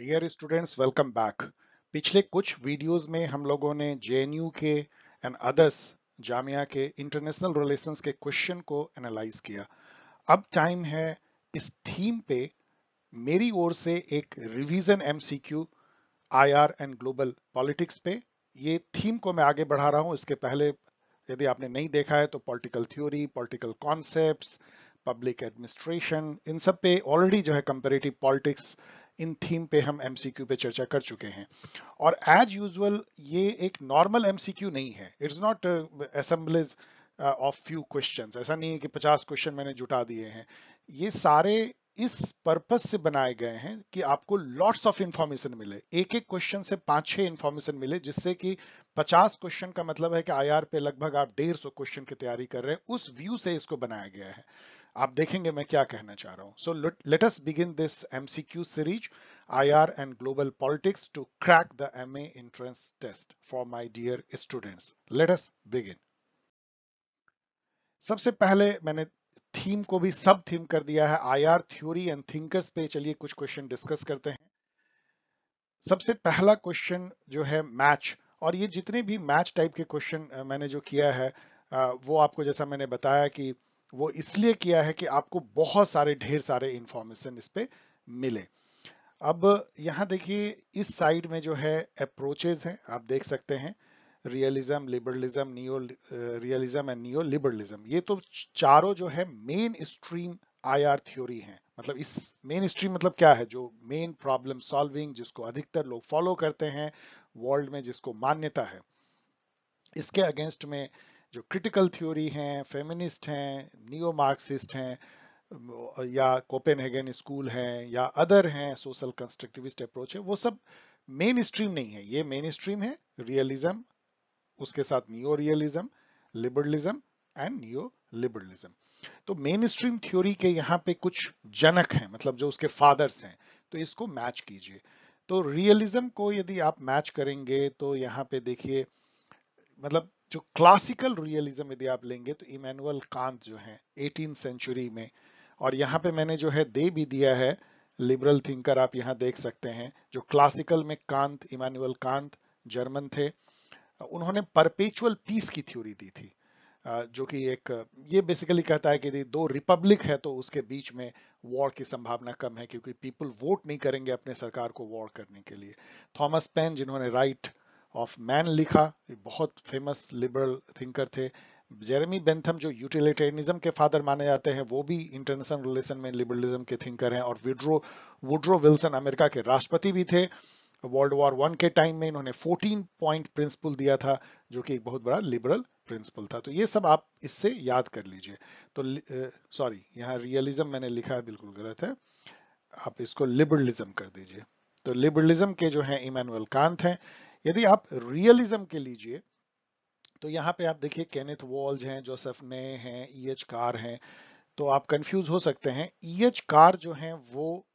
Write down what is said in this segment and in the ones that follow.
Dear students, welcome back. पिछले कुछ videos में हम लोगों ने जेएनयू के एंड अदर्स जामिया के इंटरनेशनल रिलेशंस के क्वेश्चन को एनालाइज किया। अब टाइम है इस थीम पे मेरी ओर से एक revision MCQ IR and global politics पे। ये थीम को मैं आगे बढ़ा रहा हूं। इसके पहले यदि आपने नहीं देखा है तो political theory, political concepts, public administration, इन सब पे ऑलरेडी जो है कंपैरेटिव पॉलिटिक्स, इन थीम पे हम एमसीक्यू पे चर्चा कर चुके हैं। और एज यूजुअल ये एक नॉर्मल एमसीक्यू नहीं है। It's not assemblies of few questions. ऐसा नहीं है कि 50 क्वेश्चन मैंने जुटा दिए हैं। ये सारे इस पर्पस से बनाए गए हैं कि आपको लॉट्स ऑफ इंफॉर्मेशन मिले, एक एक क्वेश्चन से 5-6 इंफॉर्मेशन मिले, जिससे कि 50 क्वेश्चन का मतलब है कि आईआर पे लगभग आप 150 क्वेश्चन की तैयारी कर रहे हैं। उस व्यू से इसको बनाया गया है। आप देखेंगे मैं क्या कहना चाह रहा हूं। So let us begin this MCQ series, IR and global politics, to crack the MA entrance test for my dear students. Let us begin. सबसे पहले मैंने थीम को भी सब थीम कर दिया है, आईआर थ्योरी एंड थिंकर्स पे। चलिए कुछ क्वेश्चन डिस्कस करते हैं। सबसे पहला क्वेश्चन जो है मैच, और ये जितने भी मैच टाइप के क्वेश्चन मैंने जो किया है वो आपको, जैसा मैंने बताया कि वो इसलिए किया है कि आपको बहुत सारे ढेर सारे इंफॉर्मेशन इस पे मिले। अब यहाँ देखिए इस साइड में जो है अप्रोचेज हैं, आप देख सकते हैं, realism, liberalism, neo realism and neo liberalism. ये तो चारों जो है मेन स्ट्रीम आईआर थ्योरी हैं। मतलब इस मेन स्ट्रीम मतलब क्या है, जो मेन प्रॉब्लम सॉल्विंग, जिसको अधिकतर लोग फॉलो करते हैं वर्ल्ड में, जिसको मान्यता है। इसके अगेंस्ट में जो क्रिटिकल थ्योरी हैं, फेमिनिस्ट हैं, नियो मार्क्सिस्ट हैं, या कोपेनहेगन स्कूल हैं, या अदर हैं, सोशल कंस्ट्रक्टिविस्ट अप्रोच है, वो सब मेन स्ट्रीम नहीं है। ये मेन स्ट्रीम है रियलिज्म, उसके साथ neo realism, liberalism and neo liberalism. तो मेन स्ट्रीम थ्योरी के यहाँ पे कुछ जनक हैं, मतलब जो उसके फादर्स हैं, तो इसको मैच कीजिए। तो रियलिज्म को यदि आप मैच करेंगे तो यहाँ पे देखिए, मतलब जो क्लासिकल रियलिज्म यदि आप लेंगे तो इमैनुअल कांत जो है 18th सेंचुरी में, और यहाँ पे मैंने जो है दे भी दिया है लिबरल थिंकर, आप यहाँ देख सकते हैं। जो क्लासिकल में कांत, इमैनुअल कांत जर्मन थे, उन्होंने परपेचुअल पीस की थ्योरी दी थी, जो कि एक, ये बेसिकली कहता है कि यदि दो रिपब्लिक है तो उसके बीच में वॉर की संभावना कम है, क्योंकि पीपल वोट नहीं करेंगे अपने सरकार को वॉर करने के लिए। थॉमस पेन, जिन्होंने राइट ऑफ मैन लिखा, बहुत फेमस लिबरल थिंकर थे। जेरेमी बेंथम, जो यूटिलिटेरियनिज्म के फादर माने जाते हैं, वो भी इंटरनेशनल रिलेशन में लिबरलिज्म के थिंकर हैं। और वुड्रो विल्सन अमेरिका के राष्ट्रपति भी थे। वर्ल्ड वॉर वन के टाइम में इन्होंने 14 पॉइंट प्रिंसिपल दिया था, जो कि एक बहुत बड़ा लिबरल प्रिंसिपल था। तो ये सब आप इससे याद कर लीजिए। तो सॉरी, यहाँ रियलिज्म मैंने लिखा है, बिल्कुल गलत है, आप इसको लिबरलिज्म कर दीजिए। तो लिबरलिज्म के जो है इमैनुअल कांत हैं। यदि आप रियलिज्म के लीजिए तो यहाँ पे आप देखिए केनेथ वॉल्ज हैं, जोसेफ ने हैं, ईएच कार हैं। तो आप कंफ्यूज हो सकते हैं। ईएच कार जो हैं वो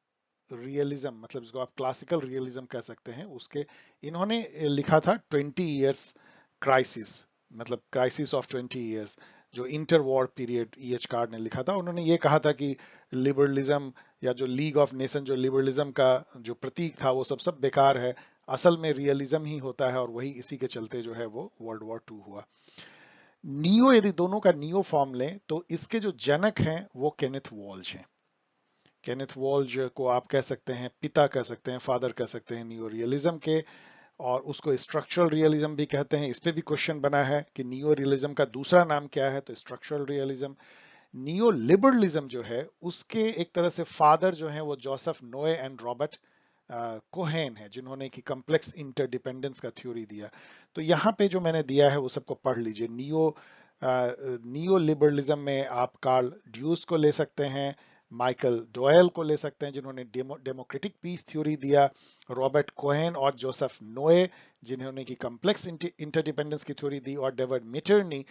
रियलिज्म, मतलब जिसको आप क्लासिकल रियलिज्म कह सकते हैं, उसके इन्होंने लिखा था 20 इयर्स क्राइसिस, मतलब क्राइसिस ऑफ 20 इयर्स, जो inter war period EH card ने लिखा था। उन्होंने ये कहा था कि लिबरलिज्म या जो लीग ऑफ नेशन, जो लिबरलिज्म का जो प्रतीक था, वो सब बेकार है। असल में रियलिज्म ही होता है, और वही इसी के चलते जो है वो वर्ल्ड वॉर 2 हुआ। नियो, यदि दोनों का नियो फॉर्म लें तो इसके जो जनक हैं वो केनेथ वॉल्ज हैं। केनेथ वॉल्ज को आप कह सकते हैं पिता, कह सकते हैं फादर, कह सकते हैं नियो रियलिज्म के। और उसको स्ट्रक्चरल रियलिज्म भी कहते हैं। इस पे भी क्वेश्चन बना है कि नियो रियलिज्म का दूसरा नाम क्या है, तो स्ट्रक्चरल रियलिज्म। नियो लिबरलिज्म जो है उसके एक तरह से फादर जो है वो जोसेफ नोए एंड रॉबर्ट कोहेन है, जिन्होंने की कॉम्प्लेक्स इंटरडिपेंडेंस का थ्योरी दिया। तो यहाँ पे जो मैंने दिया है वो सबको पढ़ लीजिए। नियो लिबरलिज्म में आप कार्ल ड्यूस को ले सकते हैं, माइकल डोयल को ले सकते हैं, जिन्होंने डेमोक्रेटिक पीस थ्योरी दिया, रॉबर्ट कोहेन और जोसेफ नोए, जिन्होंने की कॉम्प्लेक्स इंटरडिपेंडेंस की थ्योरी दी, और डेविड मेटरनी,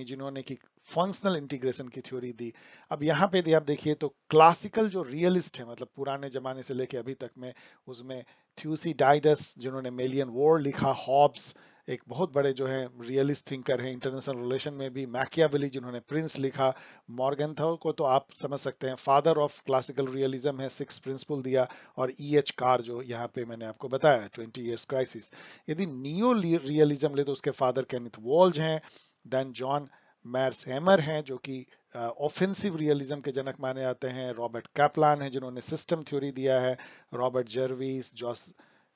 जिन्होंने की फंक्शनल इंटीग्रेशन की थ्योरी दी। अब यहाँ पे आप देखिए तो क्लासिकल जो रियलिस्ट है, मतलब पुराने जमाने से लेके अभी तक में, उसमें थ्यूसिडाइडस, जिन्होंने मेलियन वॉर लिखा, हॉब्स, एक बहुत बड़े जो है रियलिस्ट थिंकर हैं। इंटरनेशनल रिलेशन में भी मैकियावेली जिन्होंने प्रिंस लिखा, मॉर्गेंथौ को तो आप समझ सकते हैं फादर ऑफ क्लासिकल रियलिज्म है, 6 प्रिंसिपल दिया, और E.H. कार जो यहाँ पे मैंने आपको बताया 20 इयर्स क्राइसिस। यदि नियो रियलिज्म ले तो उसके फादर केनिथ वॉल्ज हैं, देन जॉन मैर्स हैमर हैं जो कि ऑफेंसिव रियलिज्म के जनक माने जाते हैं, रॉबर्ट कैपलान है जिन्होंने सिस्टम थ्योरी दिया है, रॉबर्ट जर्विस,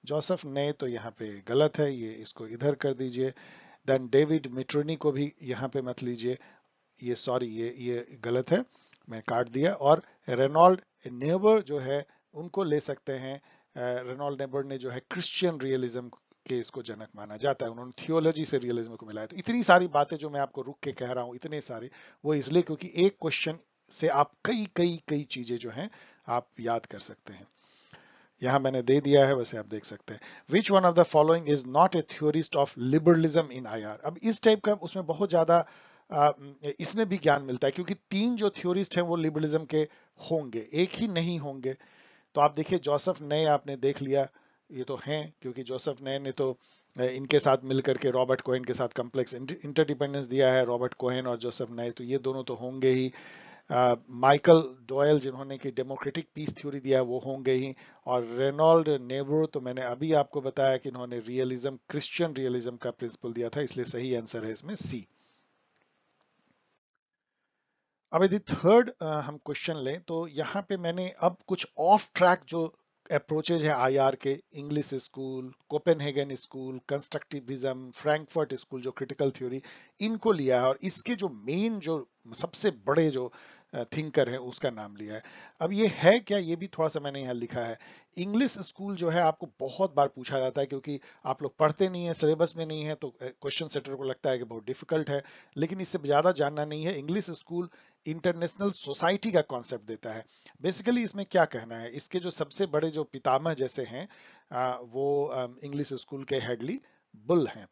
जोसेफ ने तो यहाँ पे गलत है, ये इसको इधर कर दीजिए। देन डेविड मिट्रोनी को भी यहाँ पे मत लीजिए, ये सॉरी ये गलत है, मैं काट दिया। और रेनॉल्ड नेबर जो है उनको ले सकते हैं। रेनॉल्ड नेबर ने जो है क्रिश्चियन रियलिज्म के इसको जनक माना जाता है, उन्होंने थियोलॉजी से रियलिज्म को मिलाया। तो इतनी सारी बातें जो मैं आपको रुक के कह रहा हूँ, इतने सारे, वो इसलिए क्योंकि एक क्वेश्चन से आप कई कई कई चीजें जो हैं आप याद कर सकते हैं। यहाँ मैंने दे दिया है, वैसे आप देख सकते हैं। विच one of the following is not A theorist of liberalism in IR। अब इस टाइप का उसमें बहुत ज्यादा इसमें भी ज्ञान मिलता है, क्योंकि 3 जो थ्योरिस्ट हैं वो लिबरलिज्म के होंगे, एक ही नहीं होंगे। तो आप देखिए जोसेफ नए आपने देख लिया, ये तो हैं, क्योंकि जोसेफ नए ने तो इनके साथ मिलकर के रॉबर्ट कोहेन के साथ कॉम्प्लेक्स इंटरडिपेंडेंस दिया है, रॉबर्ट कोहेन और जोसेफ नए, तो ये दोनों तो होंगे ही। माइकल डॉयल जिन्होंने कि डेमोक्रेटिक पीस थ्योरी दिया वो होंगे ही। और रेनॉल्ड नेबर तो मैंने अभी आपको बताया कि इन्होंने रियलिज्म, क्रिश्चियन रियलिज्म का प्रिंसिपल दिया था, इसलिए सही आंसर है इसमें सी। अब यदि थर्ड हम क्वेश्चन लें तो यहाँ पे मैंने अब कुछ ऑफ ट्रैक जो अप्रोचेज है IR के, English school, Copenhagen school, constructivism, Frankfurt school जो क्रिटिकल थ्योरी, इनको लिया है, और इसके जो मेन जो सबसे बड़े जो थिंकर है उसका नाम लिया है। अब ये है क्या, ये भी थोड़ा सा मैंने यहाँ लिखा है। इंग्लिश स्कूल जो है आपको बहुत बार पूछा जाता है, क्योंकि आप लोग पढ़ते नहीं है, सिलेबस में नहीं है, तो क्वेश्चन सेटर को लगता है कि बहुत डिफिकल्ट है, लेकिन इससे ज्यादा जानना नहीं है। इंग्लिश स्कूल इंटरनेशनल सोसाइटी का कॉन्सेप्ट देता है। बेसिकली इसमें क्या कहना है, इसके जो सबसे बड़े जो पितामह जैसे हैं वो इंग्लिश स्कूल के हेडली बुल हैं।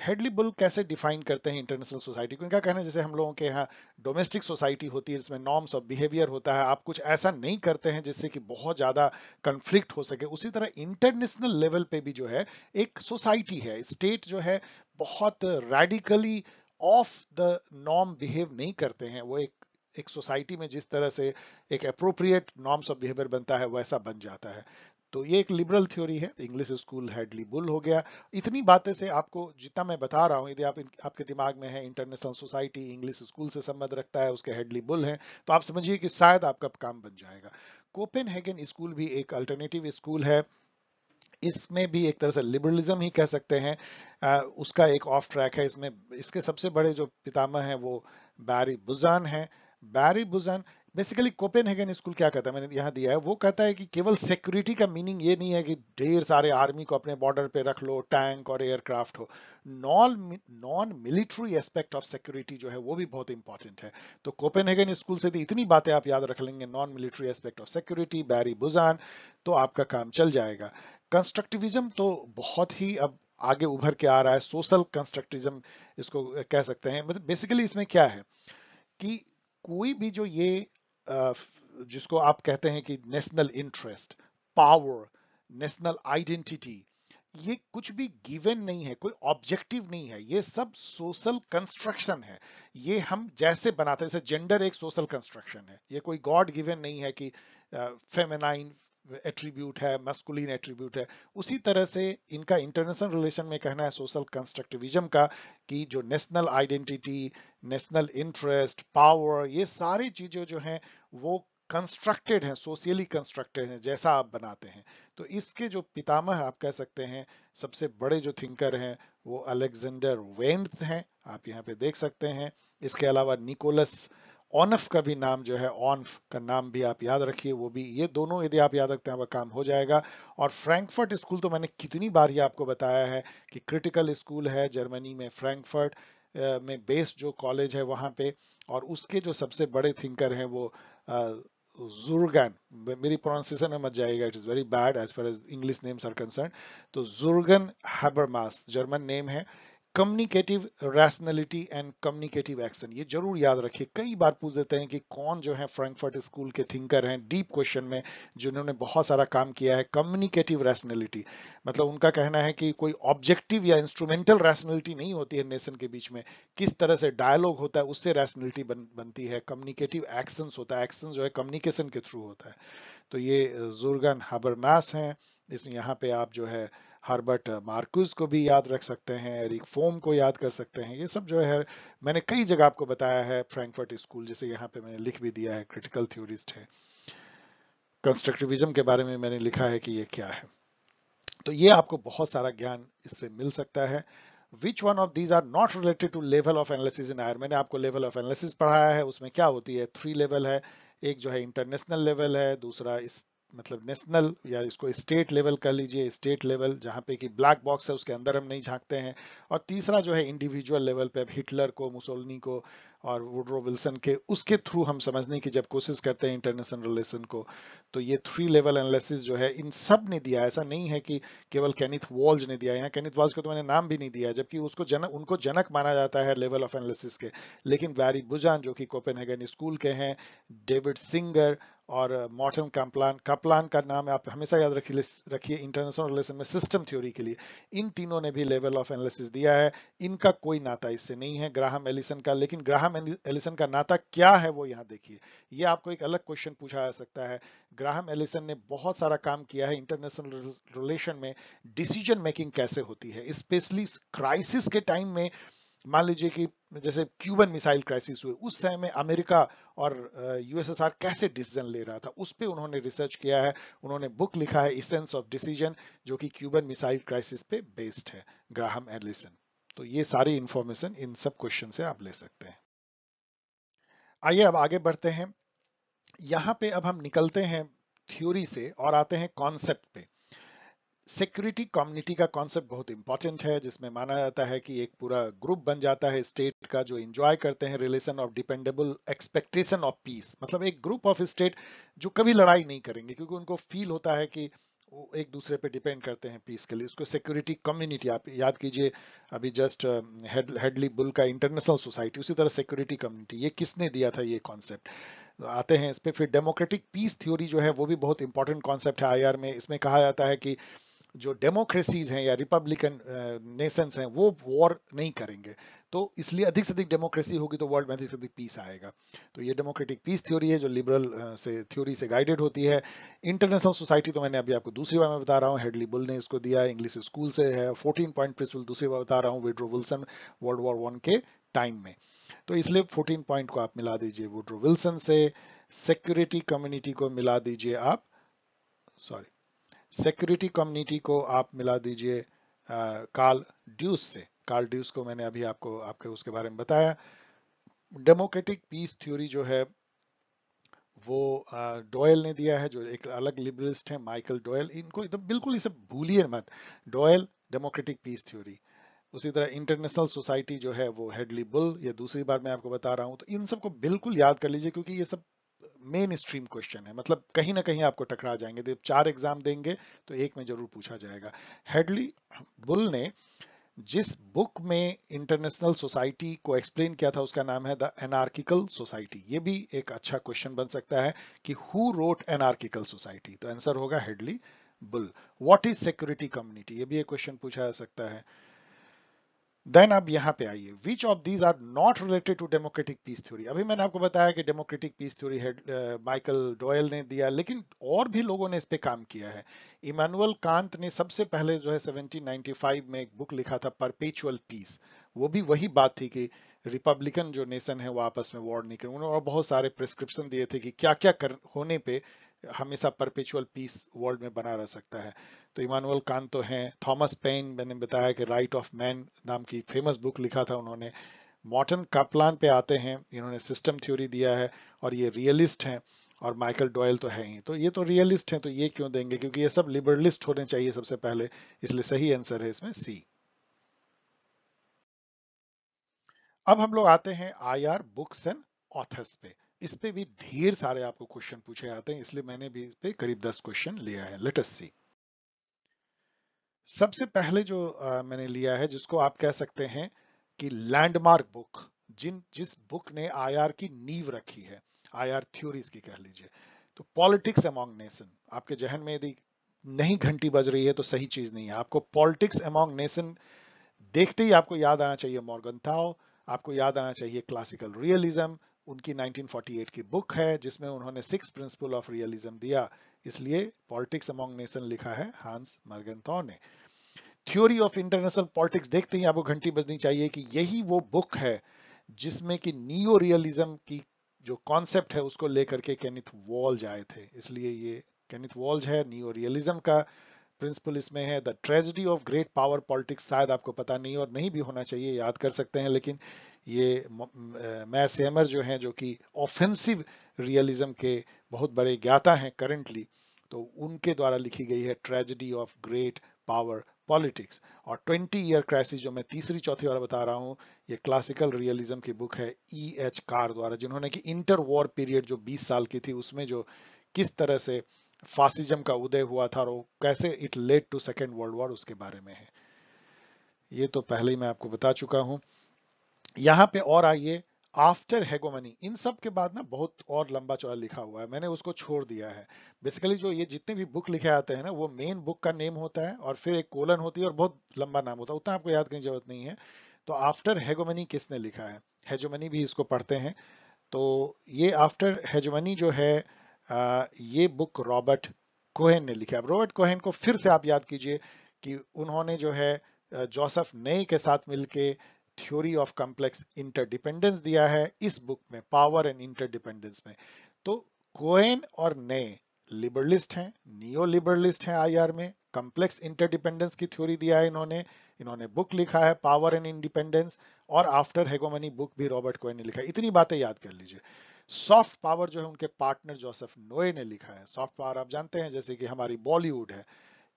हेडली बुल कैसे डिफाइन करते हैं इंटरनेशनल सोसाइटी को, इनका कहना है जैसे हम लोगों के यहाँ डोमेस्टिक सोसाइटी होती है जिसमें नॉर्म्स ऑफ बिहेवियर होता है, आप कुछ ऐसा नहीं करते हैं जिससे कि बहुत ज्यादा कंफ्लिक्ट हो सके, उसी तरह इंटरनेशनल लेवल पे भी जो है एक सोसाइटी है, स्टेट जो है बहुत radically of the norm behave नहीं करते हैं, वो एक सोसाइटी में जिस तरह से एक अप्रोप्रिएट नॉर्म्स ऑफ बिहेवियर बनता है वैसा बन जाता है। तो ये एक लिबरल थ्योरी है, इंग्लिश स्कूल हेडली बुल हो गया। इतनी बातें से आपको जितना मैं बता रहा हूँ, यदि आपके दिमाग में है इंटरनेशनल सोसाइटी इंग्लिश स्कूल से संबंध रखता है, उसके हेडली बुल हैं, तो आप समझिए कि शायद आपका काम बन जाएगा। कोपेनहेगन स्कूल भी एक अल्टरनेटिव स्कूल है, इसमें भी एक तरह से लिबरलिज्म ही कह सकते हैं। उसका एक ऑफ ट्रैक है इसमें। इसके सबसे बड़े जो पितामह हैं वो बैरी बुजान हैं। बैरी बुजान बेसिकली कोपेनहेगन स्कूल क्या कहता है, मैंने यहाँ दिया है, वो कहता है कि केवल सिक्योरिटी का मीनिंग ये नहीं है कि ढेर सारे आर्मी को अपने बॉर्डर पे रख लो, टैंक और एयरक्राफ्ट हो। Non military aspect of security जो है वो भी बहुत इंपॉर्टेंट है। तो कोपेनहेगन स्कूल से भी इतनी बातें आप याद रख लेंगे, non military aspect of security, Barry Buzan, तो आपका काम चल जाएगा। कंस्ट्रक्टिविज्म तो बहुत ही अब आगे उभर के आ रहा है, सोशल कंस्ट्रक्टिविज्म इसको कह सकते हैं। मतलब बेसिकली इसमें क्या है कि कोई भी जो ये जिसको आप कहते हैं कि national interest, power, national identity, ये कुछ भी गिवन नहीं है, कोई ऑब्जेक्टिव नहीं है, ये सब सोशल कंस्ट्रक्शन है। ये हम जैसे बनाते हैं, जैसे जेंडर एक सोशल कंस्ट्रक्शन है, ये कोई गॉड गिवन नहीं है कि फेमिनाइन एट्रीब्यूट है, मस्कुलिन एट्रीब्यूट है। उसी तरह से इनका इंटरनेशनल रिलेशन में कहना है सोशल कंस्ट्रक्टिविज्म का कि जो national identity, national interest, power, ये सारी चीजें जो हैं वो कंस्ट्रक्टेड हैं, सोशली कंस्ट्रक्टेड हैं, जैसा आप बनाते हैं। तो इसके जो पितामह आप कह सकते हैं, सबसे बड़े जो थिंकर हैं वो अलेक्जेंडर वेंट हैं, आप यहाँ पे देख सकते हैं। इसके अलावा निकोलस ऑनफ का भी नाम जो है, ऑनफ का नाम भी आप याद रखिए, वो भी, ये दोनों यदि आप याद रखते हैं वह काम हो जाएगा। और फ्रैंकफर्ट स्कूल तो मैंने कितनी बार ही आपको बताया है कि क्रिटिकल स्कूल है जर्मनी में, फ्रैंकफर्ट में बेस्ड जो कॉलेज है वहां पे, और उसके जो सबसे बड़े थिंकर हैं वो जुर्गन, मेरी प्रोनाउंसिएशन में मत जाएगा, it is very bad as far as English names are concern. तो जुर्गन हैबरमास जर्मन नेम है। Communicative rationality and communicative action, ये जरूर याद रखिए। कई बार पूछ देते हैं कि कौन जो है फ्रैंकफर्ट स्कूल के थिंकर हैं डीप क्वेश्चन में, जिन्होंने बहुत सारा काम किया है। कम्युनिकेटिव रैशनैलिटी मतलब उनका कहना है कि कोई ऑब्जेक्टिव या इंस्ट्रूमेंटल रैशनैलिटी नहीं होती है नेशन के बीच में, किस तरह से डायलॉग होता है उससे रैशनैलिटी बनती है। कम्युनिकेटिव एक्शंस होता है, एक्शन जो है कम्युनिकेशन के थ्रू होता है। तो ये जुर्गन हाबरमास हैं। इसमें यहाँ पे आप जो है हर्बर्ट मार्कुस को भी याद रख सकते हैं, एरिक फोम को याद कर सकते हैं। ये सब जो है मैंने कई जगह आपको बताया है। फ्रैंकफर्ट स्कूल, जैसे यहाँ पे मैंने लिख भी दिया है, क्रिटिकल थ्योरिस्ट है। कंस्ट्रक्टिविज्म के बारे में मैंने लिखा है कि ये क्या है। तो ये आपको बहुत सारा ज्ञान इससे मिल सकता है। Which one of these are not related to level of analysis in higher, मैंने आपको लेवल ऑफ एनालिसिस पढ़ाया है, उसमें क्या होती है, 3 लेवल है। एक जो है इंटरनेशनल लेवल है, दूसरा इस मतलब नेशनल या इसको स्टेट लेवल कर लीजिए, स्टेट लेवल जहाँ पे कि ब्लैक बॉक्स है, उसके अंदर हम नहीं झांकते हैं। और तीसरा जो है इंडिविजुअल लेवल पे, हिटलर को, मुसोलिनी को और वुडरो विल्सन के, उसके थ्रू हम समझने की जब कोशिश करते हैं इंटरनेशनल रिलेशन को। तो ये 3 लेवल एनालिसिस जो है इन सब ने दिया। ऐसा नहीं है कि केवल केनिथ वॉल्ज ने दिया। यहाँ केनिथ वॉल्ज को तो मैंने नाम भी नहीं दिया, जबकि उसको उनको जनक माना जाता है लेवल ऑफ एनालिसिस के। लेकिन बैरी बुजान जो कि कोपेनहेगन स्कूल के हैं, डेविड सिंगर और मॉर्टन कपलान, कपलान का नाम आप हमेशा याद रखिए इंटरनेशनल रिलेशन में सिस्टम थ्योरी के लिए। इन तीनों ने भी लेवल ऑफ एनालिसिस दिया है। इनका कोई नाता इससे नहीं है ग्राहम एलिसन का। लेकिन ग्राहम एलिसन का नाता क्या है वो यहाँ देखिए। ये आपको एक अलग क्वेश्चन पूछा जा सकता है। ग्राहम एलिसन ने बहुत सारा काम किया है इंटरनेशनल रिलेशन में, डिसीजन मेकिंग कैसे होती है, स्पेशली क्राइसिस के टाइम में। मान लीजिए कि जैसे क्यूबन मिसाइल क्राइसिस हुए, उस समय में अमेरिका और यूएसएसआर कैसे डिसीजन ले रहा था, उस पे उन्होंने रिसर्च किया है। उन्होंने बुक लिखा है इसेंस ऑफ डिसीजन, जो कि क्यूबन मिसाइल क्राइसिस पे बेस्ड है, ग्राहम एलिसन। तो ये सारी इंफॉर्मेशन इन सब क्वेश्चन से आप ले सकते हैं। आइए अब आगे बढ़ते हैं। यहाँ पे अब हम निकलते हैं थ्योरी से और आते हैं कॉन्सेप्ट पे। सिक्योरिटी कम्युनिटी का कॉन्सेप्ट बहुत इंपॉर्टेंट है, जिसमें माना जाता है कि एक पूरा ग्रुप बन जाता है स्टेट का, जो एंजॉय करते हैं relation of dependable expectation of peace. मतलब एक ग्रुप ऑफ स्टेट जो कभी लड़ाई नहीं करेंगे, क्योंकि उनको फील होता है कि वो एक दूसरे पे डिपेंड करते हैं पीस के लिए। उसको सिक्योरिटी कम्युनिटी आप याद कीजिए, अभी जस्ट हेडली बुल का इंटरनेशनल सोसाइटी, उसी तरह सिक्योरिटी कम्युनिटी। ये किसने दिया था ये कॉन्सेप्ट, आते हैं इस पे। फिर डेमोक्रेटिक पीस थ्योरी जो है वो भी बहुत इंपॉर्टेंट कॉन्सेप्ट है आईआर में। इसमें कहा जाता है कि जो डेमोक्रेसीज हैं या रिपब्लिकन नेशंस हैं वो वॉर नहीं करेंगे, तो इसलिए अधिक से अधिक डेमोक्रेसी होगी तो वर्ल्ड में अधिक से अधिक पीस आएगा। तो ये डेमोक्रेटिक पीस थ्योरी है जो लिबरल से थ्योरी से गाइडेड होती है। इंटरनेशनल सोसाइटी तो मैंने अभी आपको दूसरी बार में बता रहा हूँ, हेडली बुल ने इसको दिया, इंग्लिश स्कूल से है। 14 पॉइंट प्रिंसिपल दूसरी बार बता रहा हूँ, वुडरो विल्सन वर्ल्ड वॉर 1 के टाइम में। तो इसलिए 14 पॉइंट को आप मिला दीजिए वुडरो विल्सन से, सिक्योरिटी कम्युनिटी को मिला दीजिए आप, सॉरी, सिक्योरिटी कम्युनिटी को आप मिला दीजिए कार्ल ड्यूस से। कार्ल ड्यूस को मैंने अभी आपके उसके बारे में बताया। डेमोक्रेटिक पीस थ्योरी जो है वो डॉयल ने दिया है, जो एक अलग लिबरलिस्ट है, माइकल डॉयल। इनको एकदम बिल्कुल इसे भूलिए मत, डॉयल, डेमोक्रेटिक पीस थ्योरी। उसी तरह इंटरनेशनल सोसाइटी जो है वो हेडली बुल, ये दूसरी बार मैं आपको बता रहा हूं। तो इन सबको बिल्कुल याद कर लीजिए, क्योंकि ये सब मेन स्ट्रीम क्वेश्चन है, मतलब कहीं ना कहीं आपको टकरा जाएंगे। जब 4 एग्जाम देंगे तो एक में जरूर पूछा जाएगा। हेडली बुल ने जिस बुक में इंटरनेशनल सोसाइटी को एक्सप्लेन किया था उसका नाम है द एनार्किकल सोसाइटी। ये भी एक अच्छा क्वेश्चन बन सकता है कि हु रोट एनार्किकल सोसाइटी, तो आंसर होगा Hedley Bull. What is security community, ये भी एक क्वेश्चन पूछा जा सकता है। देन अब यहाँ पे आइए, which of these are not related to democratic peace theory. अभी मैंने आपको बताया कि democratic peace theory Michael Doyle ने दिया, लेकिन और भी लोगों ने इस पे काम किया है। इमानुअल कांत ने सबसे पहले जो है 1795 में एक बुक लिखा था, परपेचुअल पीस। वो भी वही बात थी कि रिपब्लिकन जो नेशन है वो आपस में वॉर नहीं करें। उन्होंने और बहुत सारे प्रिस्क्रिप्शन दिए थे कि क्या क्या होने पे हमेशा परपेचुअल पीस वर्ल्ड में बना रह सकता है। तो इमानुअल कांत तो हैं, थॉमस पेन मैंने बताया कि राइट ऑफ मैन नाम की फेमस बुक लिखा था उन्होंने। मॉर्टन कापलान पे आते हैं, इन्होंने सिस्टम थ्योरी दिया है और ये रियलिस्ट हैं। और माइकल डॉयल तो है ही, तो ये तो रियलिस्ट हैं, तो ये क्यों देंगे, क्योंकि ये सब लिबरलिस्ट होने चाहिए सबसे पहले, इसलिए सही आंसर है इसमें सी। अब हम लोग आते हैं आईआर बुक्स एंड ऑथर्स पे। इस पे भी ढेर सारे आपको क्वेश्चन पूछे जाते हैं, इसलिए मैंने भी इस पे करीब 10 क्वेश्चन लिया है। लेट अस सी। सबसे पहले जो मैंने लिया है, जिसको आप कह सकते हैं कि लैंडमार्क बुक, जिस बुक ने आईआर की नींव रखी है, आईआर थ्योरीज की कह लीजिए, तो पॉलिटिक्स अमॉन्ग नेशन। आपके जहन में यदि नहीं घंटी बज रही है तो सही चीज नहीं है। आपको पॉलिटिक्स अमॉन्ग नेशन देखते ही आपको याद आना चाहिए मॉर्गनथाउ, आपको याद आना चाहिए क्लासिकल रियलिज्म। उनकी 1948 की बुक है जिसमें उन्होंने 6 प्रिंसिपल ऑफ रियलिज्म दिया, इसलिए पॉलिटिक्स अमॉन्ग नेशन लिखा है हांस मॉर्गनथाउ ने। थ्योरी ऑफ इंटरनेशनल पॉलिटिक्स देखते ही आपको घंटी बजनी चाहिए कि यही वो बुक है जिसमें कि नियो रियलिज्म की जो कॉन्सेप्ट है उसको लेकर के केनिथ वॉल्ज आए थे, इसलिए ये केनिथ वॉल्ज है। नियो रियलिज्म का प्रिंसिपल इसमें है। The tragedy of great power politics, शायद आपको पता नहीं और नहीं भी होना चाहिए, याद कर सकते हैं, लेकिन ये मैस हेमर जो हैं, जो कि ऑफेंसिव रियलिज्म के बहुत बड़े ज्ञाता हैं करंटली, तो उनके द्वारा लिखी गई है tragedy of great power politics. और 20 ईयर क्राइसिस जो मैं तीसरी चौथी बार बता रहा हूं, ये क्लासिकल रियलिज्म की बुक है E.H. कार द्वारा, जिन्होंने कि इंटर वॉर पीरियड जो 20 साल की थी उसमें जो किस तरह से फासिज्म का उदय हुआ था और कैसे it led to second world war, उसके बारे में है। ये तो पहले ही मैं आपको बता चुका हूं। यहां पे और आइए, आफ्टर हेगोमनी, इन सब के बाद ना बहुत और लंबा चौड़ा लिखा हुआ है, मैंने उसको छोड़ दिया है। बेसिकली जो ये जितने भी बुक लिखे आते हैं ना, वो मेन बुक का नेम होता है और फिर एक कोलन होती है और बहुत लंबा नाम होता है, उतना आपको याद करने की जरूरत नहीं है। तो आफ्टर हेगोमनी किसने लिखा है, हेगोमनी भी इसको पढ़ते हैं। तो ये आफ्टर हेगोमनी जो है, ये बुक रॉबर्ट कोहेन ने लिखा है। रॉबर्ट कोहेन को फिर से आप याद कीजिए कि उन्होंने जो है जोसेफ नए के साथ मिलके थ्योरी ऑफ कॉम्प्लेक्स इंटरडिपेंडेंस दिया है इस बुक में, पावर एंड इंटरडिपेंडेंस में। तो कोहेन और नए लिबरलिस्ट हैं, नियो लिबरलिस्ट हैं आईआर में, कॉम्प्लेक्स इंटरडिपेंडेंस की थ्योरी दिया है इन्होंने। इन्होंने बुक लिखा है पावर एंड इंडिपेंडेंस, और आफ्टर हेगोमनी बुक भी रॉबर्ट कोहेन ने लिखा है। इतनी बातें याद कर लीजिए। सॉफ्ट पावर जो है उनके पार्टनर जोसेफ नोए ने लिखा है। सॉफ्ट पावर आप जानते हैं, जैसे कि हमारी बॉलीवुड है,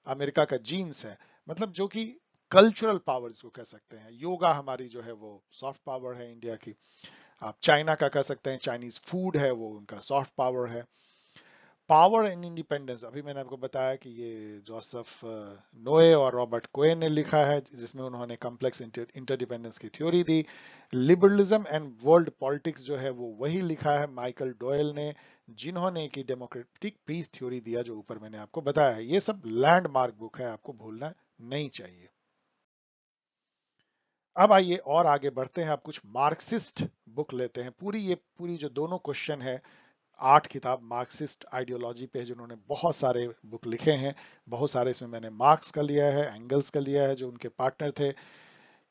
अमेरिका का जीन्स है, मतलब जो कि कल्चरल पावर इसको कह सकते हैं। योगा हमारी जो है वो सॉफ्ट पावर है इंडिया की। आप चाइना का कह सकते हैं, चाइनीज फूड है वो उनका सॉफ्ट पावर है। पावर एंड इंडिपेंडेंस अभी मैंने आपको बताया कि ये जोसेफ नोए और रॉबर्ट कोहेन ने लिखा है, जिसमें उन्होंने कॉम्प्लेक्स इंटरडिपेंडेंस की theory the. Liberalism and world politics जो है वो वही लिखा है माइकल डॉयल ने, जिन्होंने की डेमोक्रेटिक पीस थ्योरी दिया, जो ऊपर मैंने आपको बताया है। ये सब लैंडमार्क बुक है, आपको भूलना नहीं चाहिए। अब आइए और आगे बढ़ते हैं, अब कुछ मार्क्सिस्ट बुक लेते हैं। पूरी जो दोनों क्वेश्चन है, 8 किताब मार्क्सिस्ट आइडियोलॉजी पे है, जिन्होंने बहुत सारे बुक लिखे हैं। बहुत सारे इसमें मैंने मार्क्स का लिया है, एंगल्स का लिया है जो उनके पार्टनर थे।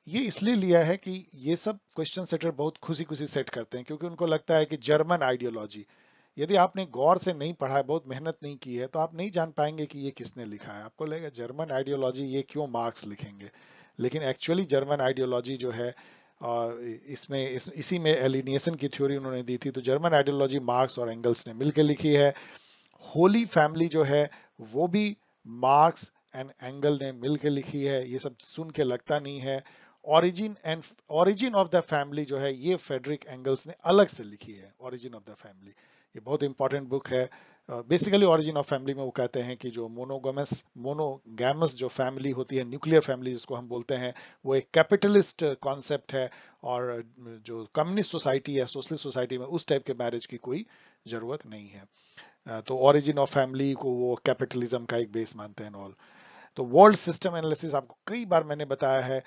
ये इसलिए लिया है कि ये सब क्वेश्चन सेटर बहुत खुशी खुशी सेट करते हैं, क्योंकि उनको लगता है कि जर्मन आइडियोलॉजी, यदि आपने गौर से नहीं पढ़ा है, बहुत मेहनत नहीं की है, तो आप नहीं जान पाएंगे कि ये किसने लिखा है। आपको लगेगा जर्मन आइडियोलॉजी, ये क्यों मार्क्स लिखेंगे, लेकिन एक्चुअली जर्मन आइडियोलॉजी जो है, इसी में एलिनिएशन की थ्योरी उन्होंने दी थी। तो जर्मन आइडियोलॉजी मार्क्स और एंगल्स ने मिलकर लिखी है। होली फैमिली जो है वो भी मार्क्स एंड एंगल ने मिलकर लिखी है। ये सब सुन के लगता नहीं है। ओरिजिन ऑफ द फैमिली जो है, ये फेडरिक एंगल्स ने अलग से लिखी है। ओरिजिन ऑफ द फैमिली ये बहुत इंपॉर्टेंट बुक है। बेसिकली ओरिजिन ऑफ फैमिली में वो कहते हैं कि जो मोनोगैमस जो फैमिली होती है, न्यूक्लियर फैमिली जिसको हम बोलते हैं, वो एक कैपिटलिस्ट कॉन्सेप्ट है, और जो कम्युनिस्ट सोसाइटी है, सोशलिस्ट सोसाइटी में उस टाइप के मैरिज की कोई जरूरत नहीं है। तो ओरिजिन ऑफ फैमिली को वो कैपिटलिज्म का एक बेस मानते हैं ऑल। तो वर्ल्ड सिस्टम एनालिसिस आपको कई बार मैंने बताया है।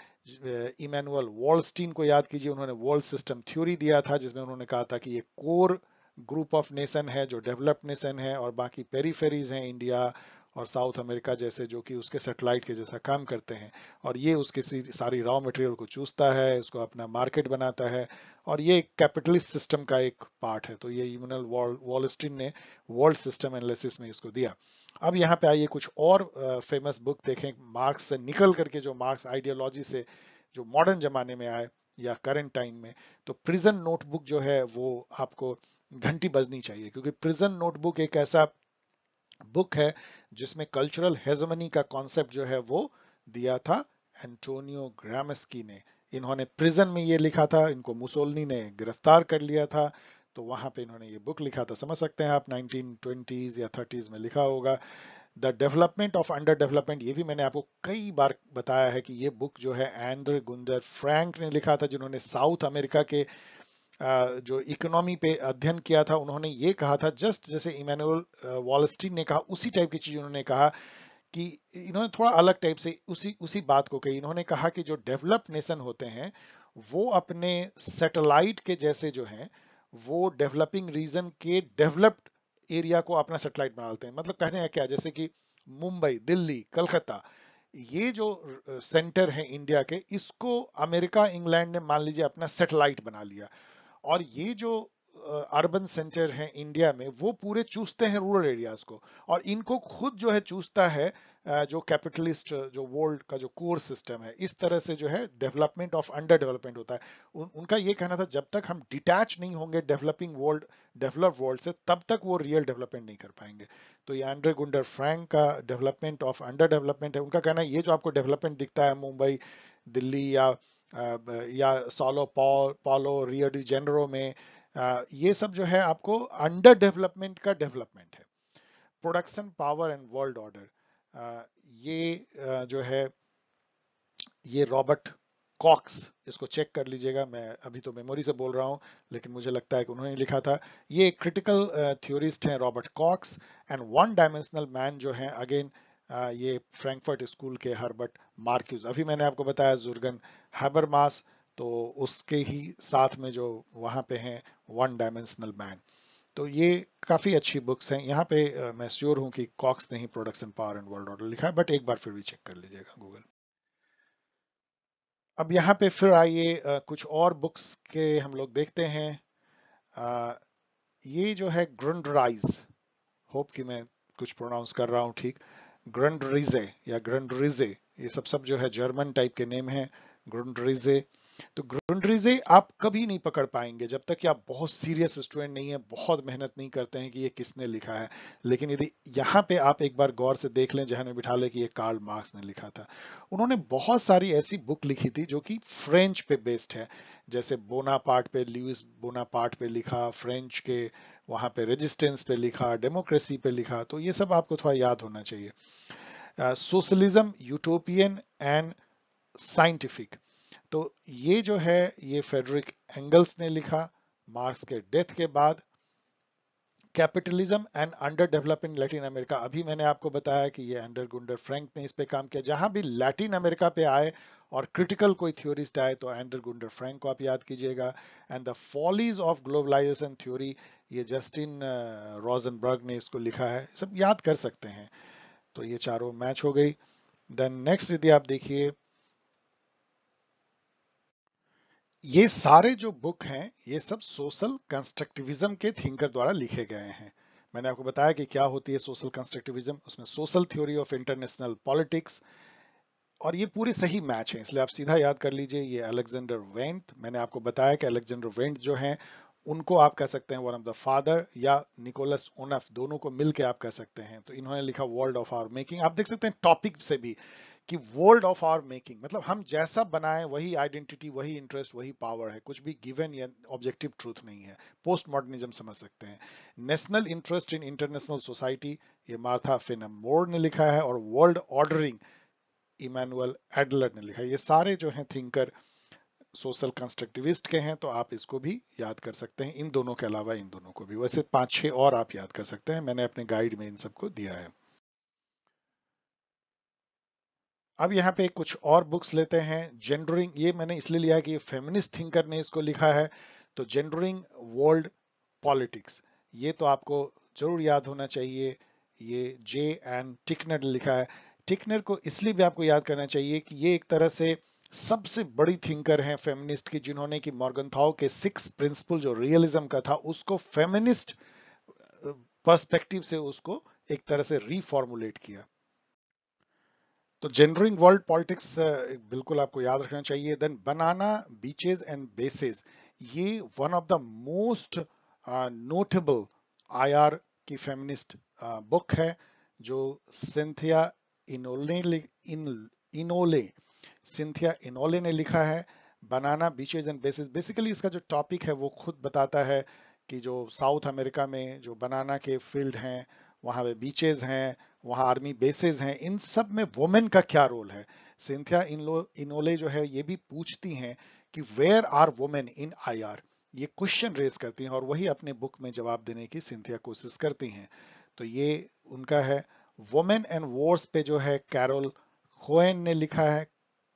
इमैनुअल वॉलस्टीन को याद कीजिए, उन्होंने वर्ल्ड सिस्टम थ्योरी दिया था, जिसमें उन्होंने कहा था कि ये कोर ग्रुप ऑफ नेशन है जो डेवलप्ड नेशन है, और बाकी पेरीफेरीज हैं, इंडिया और साउथ अमेरिका जैसे, जो कि उसके सैटेलाइट के जैसा काम करते हैं। और ये उसकी सारी रॉ मटेरियल को चूसता है, उसको अपना मार्केट बनाता है, और ये कैपिटलिस्ट सिस्टम का एक पार्ट है। तो ये इमैनुअल वॉलस्टीन ने वर्ल्ड सिस्टम एनालिसिस में इसको दिया। अब यहाँ पे आइए कुछ और फेमस बुक देखें, मार्क्स से निकल करके, जो मार्क्स आइडियोलॉजी से जो मॉडर्न जमाने में आए या करंट टाइम में। तो प्रिजन नोटबुक जो है वो आपको घंटी बजनी चाहिए, क्योंकि प्रिजन नोटबुक एक ऐसा बुक है जिसमें कल्चरल हेजेमनी का कॉन्सेप्ट जो है वो दिया था एंटोनियो ग्रामस्की ने। इन्होंने प्रिजन में ये लिखा था, इनको मुसोलिनी ने गिरफ्तार कर लिया था, तो वहां पे इन्होंने ये बुक लिखा था। समझ सकते हैं आप, 1920s या 30s में लिखा होगा। The development of under development, ये भी मैंने आपको कई बार बताया है कि ये बुक जो है एंड्रे गुंडर फ्रैंक ने लिखा था, जिन्होंने साउथ अमेरिका के जो इकोनॉमी पे अध्ययन किया था। उन्होंने ये कहा था, जस्ट जैसे इमैनुअल वॉलस्टीन ने कहा, उसी टाइप की चीज उन्होंने कहा, कि इन्होंने थोड़ा अलग टाइप से उसी उसी बात को कही। इन्होंने कहा कि जो डेवलप्ड नेशन होते हैं वो अपने सैटेलाइट के जैसे जो हैं, वो डेवलपिंग रीजन के डेवलप्ड एरिया को अपना सैटेलाइट बना लेते हैं। मतलब कहने हैं क्या, जैसे कि मुंबई, दिल्ली, कलकत्ता, ये जो सेंटर है इंडिया के, इसको अमेरिका, इंग्लैंड ने मान लीजिए अपना सैटेलाइट बना लिया। और ये जो अर्बन सेंटर है इंडिया में, वो पूरे चूसते हैं रूरल एरियाज को, और इनको खुद जो है चूसता है जो कैपिटलिस्ट जो वर्ल्ड का जो कोर सिस्टम है। इस तरह से जो है डेवलपमेंट ऑफ अंडर डेवलपमेंट होता है। उनका ये कहना था, जब तक हम डिटैच नहीं होंगे डेवलपिंग वर्ल्ड, डेवलप्ड वर्ल्ड से, तब तक वो रियल डेवलपमेंट नहीं कर पाएंगे। तो ये एंड्रे गुंडर फ्रैंक का डेवलपमेंट ऑफ अंडर डेवलपमेंट है। उनका कहना है, ये जो आपको डेवलपमेंट दिखता है मुंबई, दिल्ली या सॉलो पॉलो, रियो डी जेनरो में, ये सब जो है आपको अंडर डेवलपमेंट का डेवलपमेंट है। Production power and world order, ये जो है, ये रॉबर्ट कॉक्स, इसको चेक कर लीजिएगा, मैं अभी तो मेमोरी से बोल रहा हूं, लेकिन मुझे लगता है कि उन्होंने लिखा था। ये क्रिटिकल थ्योरिस्ट हैं Robert Cox. And one dimensional man जो है, अगेन ये फ्रैंकफर्ट स्कूल के हर्बर्ट मार्क्यूज। अभी मैंने आपको बताया जुर्गन हैबरमास, तो उसके ही साथ में जो वहां पे हैं वन डायमेंशनल मैन। तो ये काफी अच्छी बुक्स हैं। यहाँ पे मैं श्योर हूं कि कॉक्स ने ही production power and world order लिखा है, बट एक बार फिर भी चेक कर लीजिएगा गूगल। अब यहाँ पे फिर आइए कुछ और बुक्स के हम लोग देखते हैं। अ, ये जो है ग्रंडराइज, होप कि मैं कुछ प्रोनाउंस कर रहा हूँ ठीक, ग्रंडरिजे या ग्रंडरिजे, ये सब जो है जर्मन टाइप के नेम है, ग्रंडरिजे। तो ग्रंडरिजे आप कभी नहीं पकड़ पाएंगे जब तक कि आप बहुत सीरियस स्टूडेंट नहीं है, बहुत मेहनत नहीं करते हैं कि ये किसने लिखा है। लेकिन यदि यहाँ पे आप एक बार गौर से देख लें, जहन में बिठा लें कि ये कार्ल मार्क्स ने लिखा था। उन्होंने बहुत सारी ऐसी बुक लिखी थी जो कि फ्रेंच पे बेस्ड है, जैसे बोनापार्ट पे, लुइस बोनापार्ट पे लिखा, फ्रेंच के वहां पे रेजिस्टेंस पे लिखा, डेमोक्रेसी पे लिखा। तो ये सब आपको थोड़ा याद होना चाहिए। सोशलिज्म, यूटोपियन एंड साइंटिफिक, तो ये जो है, ये फेडरिक एंगल्स ने लिखा मार्क्स के डेथ के बाद। Capitalism and under developing Latin America, अभी मैंने आपको बताया कि ये अंडर गुंडर फ्रैंक ने इस पे काम किया। जहां भी लैटिन अमेरिका पे आए और क्रिटिकल कोई थ्योरिस्ट आए, तो एंडर गुंडर फ्रैंक को आप याद कीजिएगा। And the follies of globalization theory, ये जस्टिन रोजनबर्ग ने इसको लिखा है, सब याद कर सकते हैं। तो ये चारों मैच हो गई। देन नेक्स्ट यदि आप देखिए, ये सारे जो बुक हैं, ये सब सोशल कंस्ट्रक्टिविज्म के थिंकर द्वारा लिखे गए हैं। मैंने आपको बताया कि क्या होती है सोशल कंस्ट्रक्टिविज्म, उसमें social theory of international politics, और ये पूरे सही मैच हैं, इसलिए आप सीधा याद कर लीजिए। ये अलेक्जेंडर वेंट, मैंने आपको बताया कि अलेक्जेंडर वेंट जो हैं, उनको आप कह सकते हैं वन ऑफ द फादर, या निकोलस ओनफ, दोनों को मिलकर आप कह सकते हैं। तो इन्होंने लिखा वर्ल्ड ऑफ आवर मेकिंग। आप देख सकते हैं टॉपिक से भी कि वर्ल्ड ऑफ आवर मेकिंग, मतलब हम जैसा बनाए वही आइडेंटिटी, वही इंटरेस्ट, वही पावर है, कुछ भी गिवन या ऑब्जेक्टिव ट्रूथ नहीं है। पोस्ट मॉडर्निज्म समझ सकते हैं। National interest in international society, ये मार्था फिनम मोर ने लिखा है। और वर्ल्ड ऑर्डरिंग, इमैनुअल एडलर ने लिखा है। ये सारे जो हैं थिंकर सोशल कंस्ट्रक्टिविस्ट के हैं, तो आप इसको भी याद कर सकते हैं, इन दोनों के अलावा इन दोनों को भी। वैसे 5-6 और आप याद कर सकते हैं, मैंने अपने गाइड में इन सबको दिया है। अब यहाँ पे कुछ और बुक्स लेते हैं। जेंडरिंग, ये मैंने इसलिए लिया कि ये फेमिनिस्ट थिंकर ने इसको लिखा है। तो जेंडरिंग वर्ल्ड पॉलिटिक्स, ये तो आपको जरूर याद होना चाहिए। ये जे एन टिकनर ने लिखा है। टिकनर को इसलिए भी आपको याद करना चाहिए कि ये एक तरह से सबसे बड़ी थिंकर हैं फेमिनिस्ट की, जिन्होंने कि मॉर्गनथाउ के 6 प्रिंसिपल जो रियलिज्म का था, उसको फेमिनिस्ट पर्सपेक्टिव से उसको एक तरह से रीफॉर्मुलेट किया। तो जेंडरिंग वर्ल्ड पॉलिटिक्स बिल्कुल आपको याद रखना चाहिए। Then banana beaches and bases, ये one of the most notable IR की फेमिनिस्ट बुक है, जो सिंथिया इनोले इनोले सिंथिया इनोले ने लिखा है। बनाना बीचेस एंड बेसेस, बेसिकली इसका जो टॉपिक है वो खुद बताता है कि जो साउथ अमेरिका में जो बनाना के फील्ड हैं, वहां पे बीचेस हैं, वहां आर्मी बेसेस हैं, इन सब में वुमेन का क्या रोल है? सिंथिया इनोले जो है ये भी पूछती हैं कि where are women in IR, ये क्वेश्चन रेज करती हैं और वही अपने बुक में जवाब देने की सिंथिया कोशिश करती हैं। तो ये उनका है। वुमेन एंड वॉर्स पे जो है कैरोल कोहेन ने लिखा है,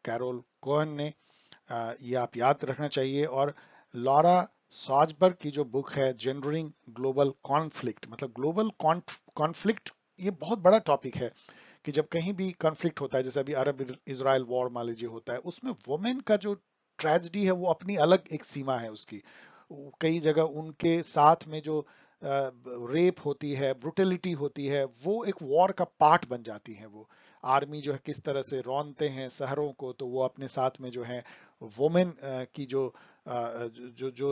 कैरोल कोहेन ने, ये आप याद रखना चाहिए। और लॉरा सॉजबर्ग की जो बुक है जेंडरिंग ग्लोबल कॉन्फ्लिक्ट, मतलब ग्लोबल कॉन्फ्लिक्ट, ये बहुत बड़ा टॉपिक है कि जब कहीं भी कॉन्फ्लिक्ट होता है, जैसे अभी अरब इजराइल वॉर मान लीजिए होता है, उसमें वुमेन का जो ट्रेजेडी है वो अपनी अलग एक सीमा है उसकी। कई जगह उनके साथ में जो रेप होती है, ब्रुटलिटी होती है, वो एक वॉर का पार्ट बन जाती है। वो आर्मी जो है किस तरह से रौंदते हैं शहरों को, तो वो अपने साथ में जो है वुमेन की जो जो जो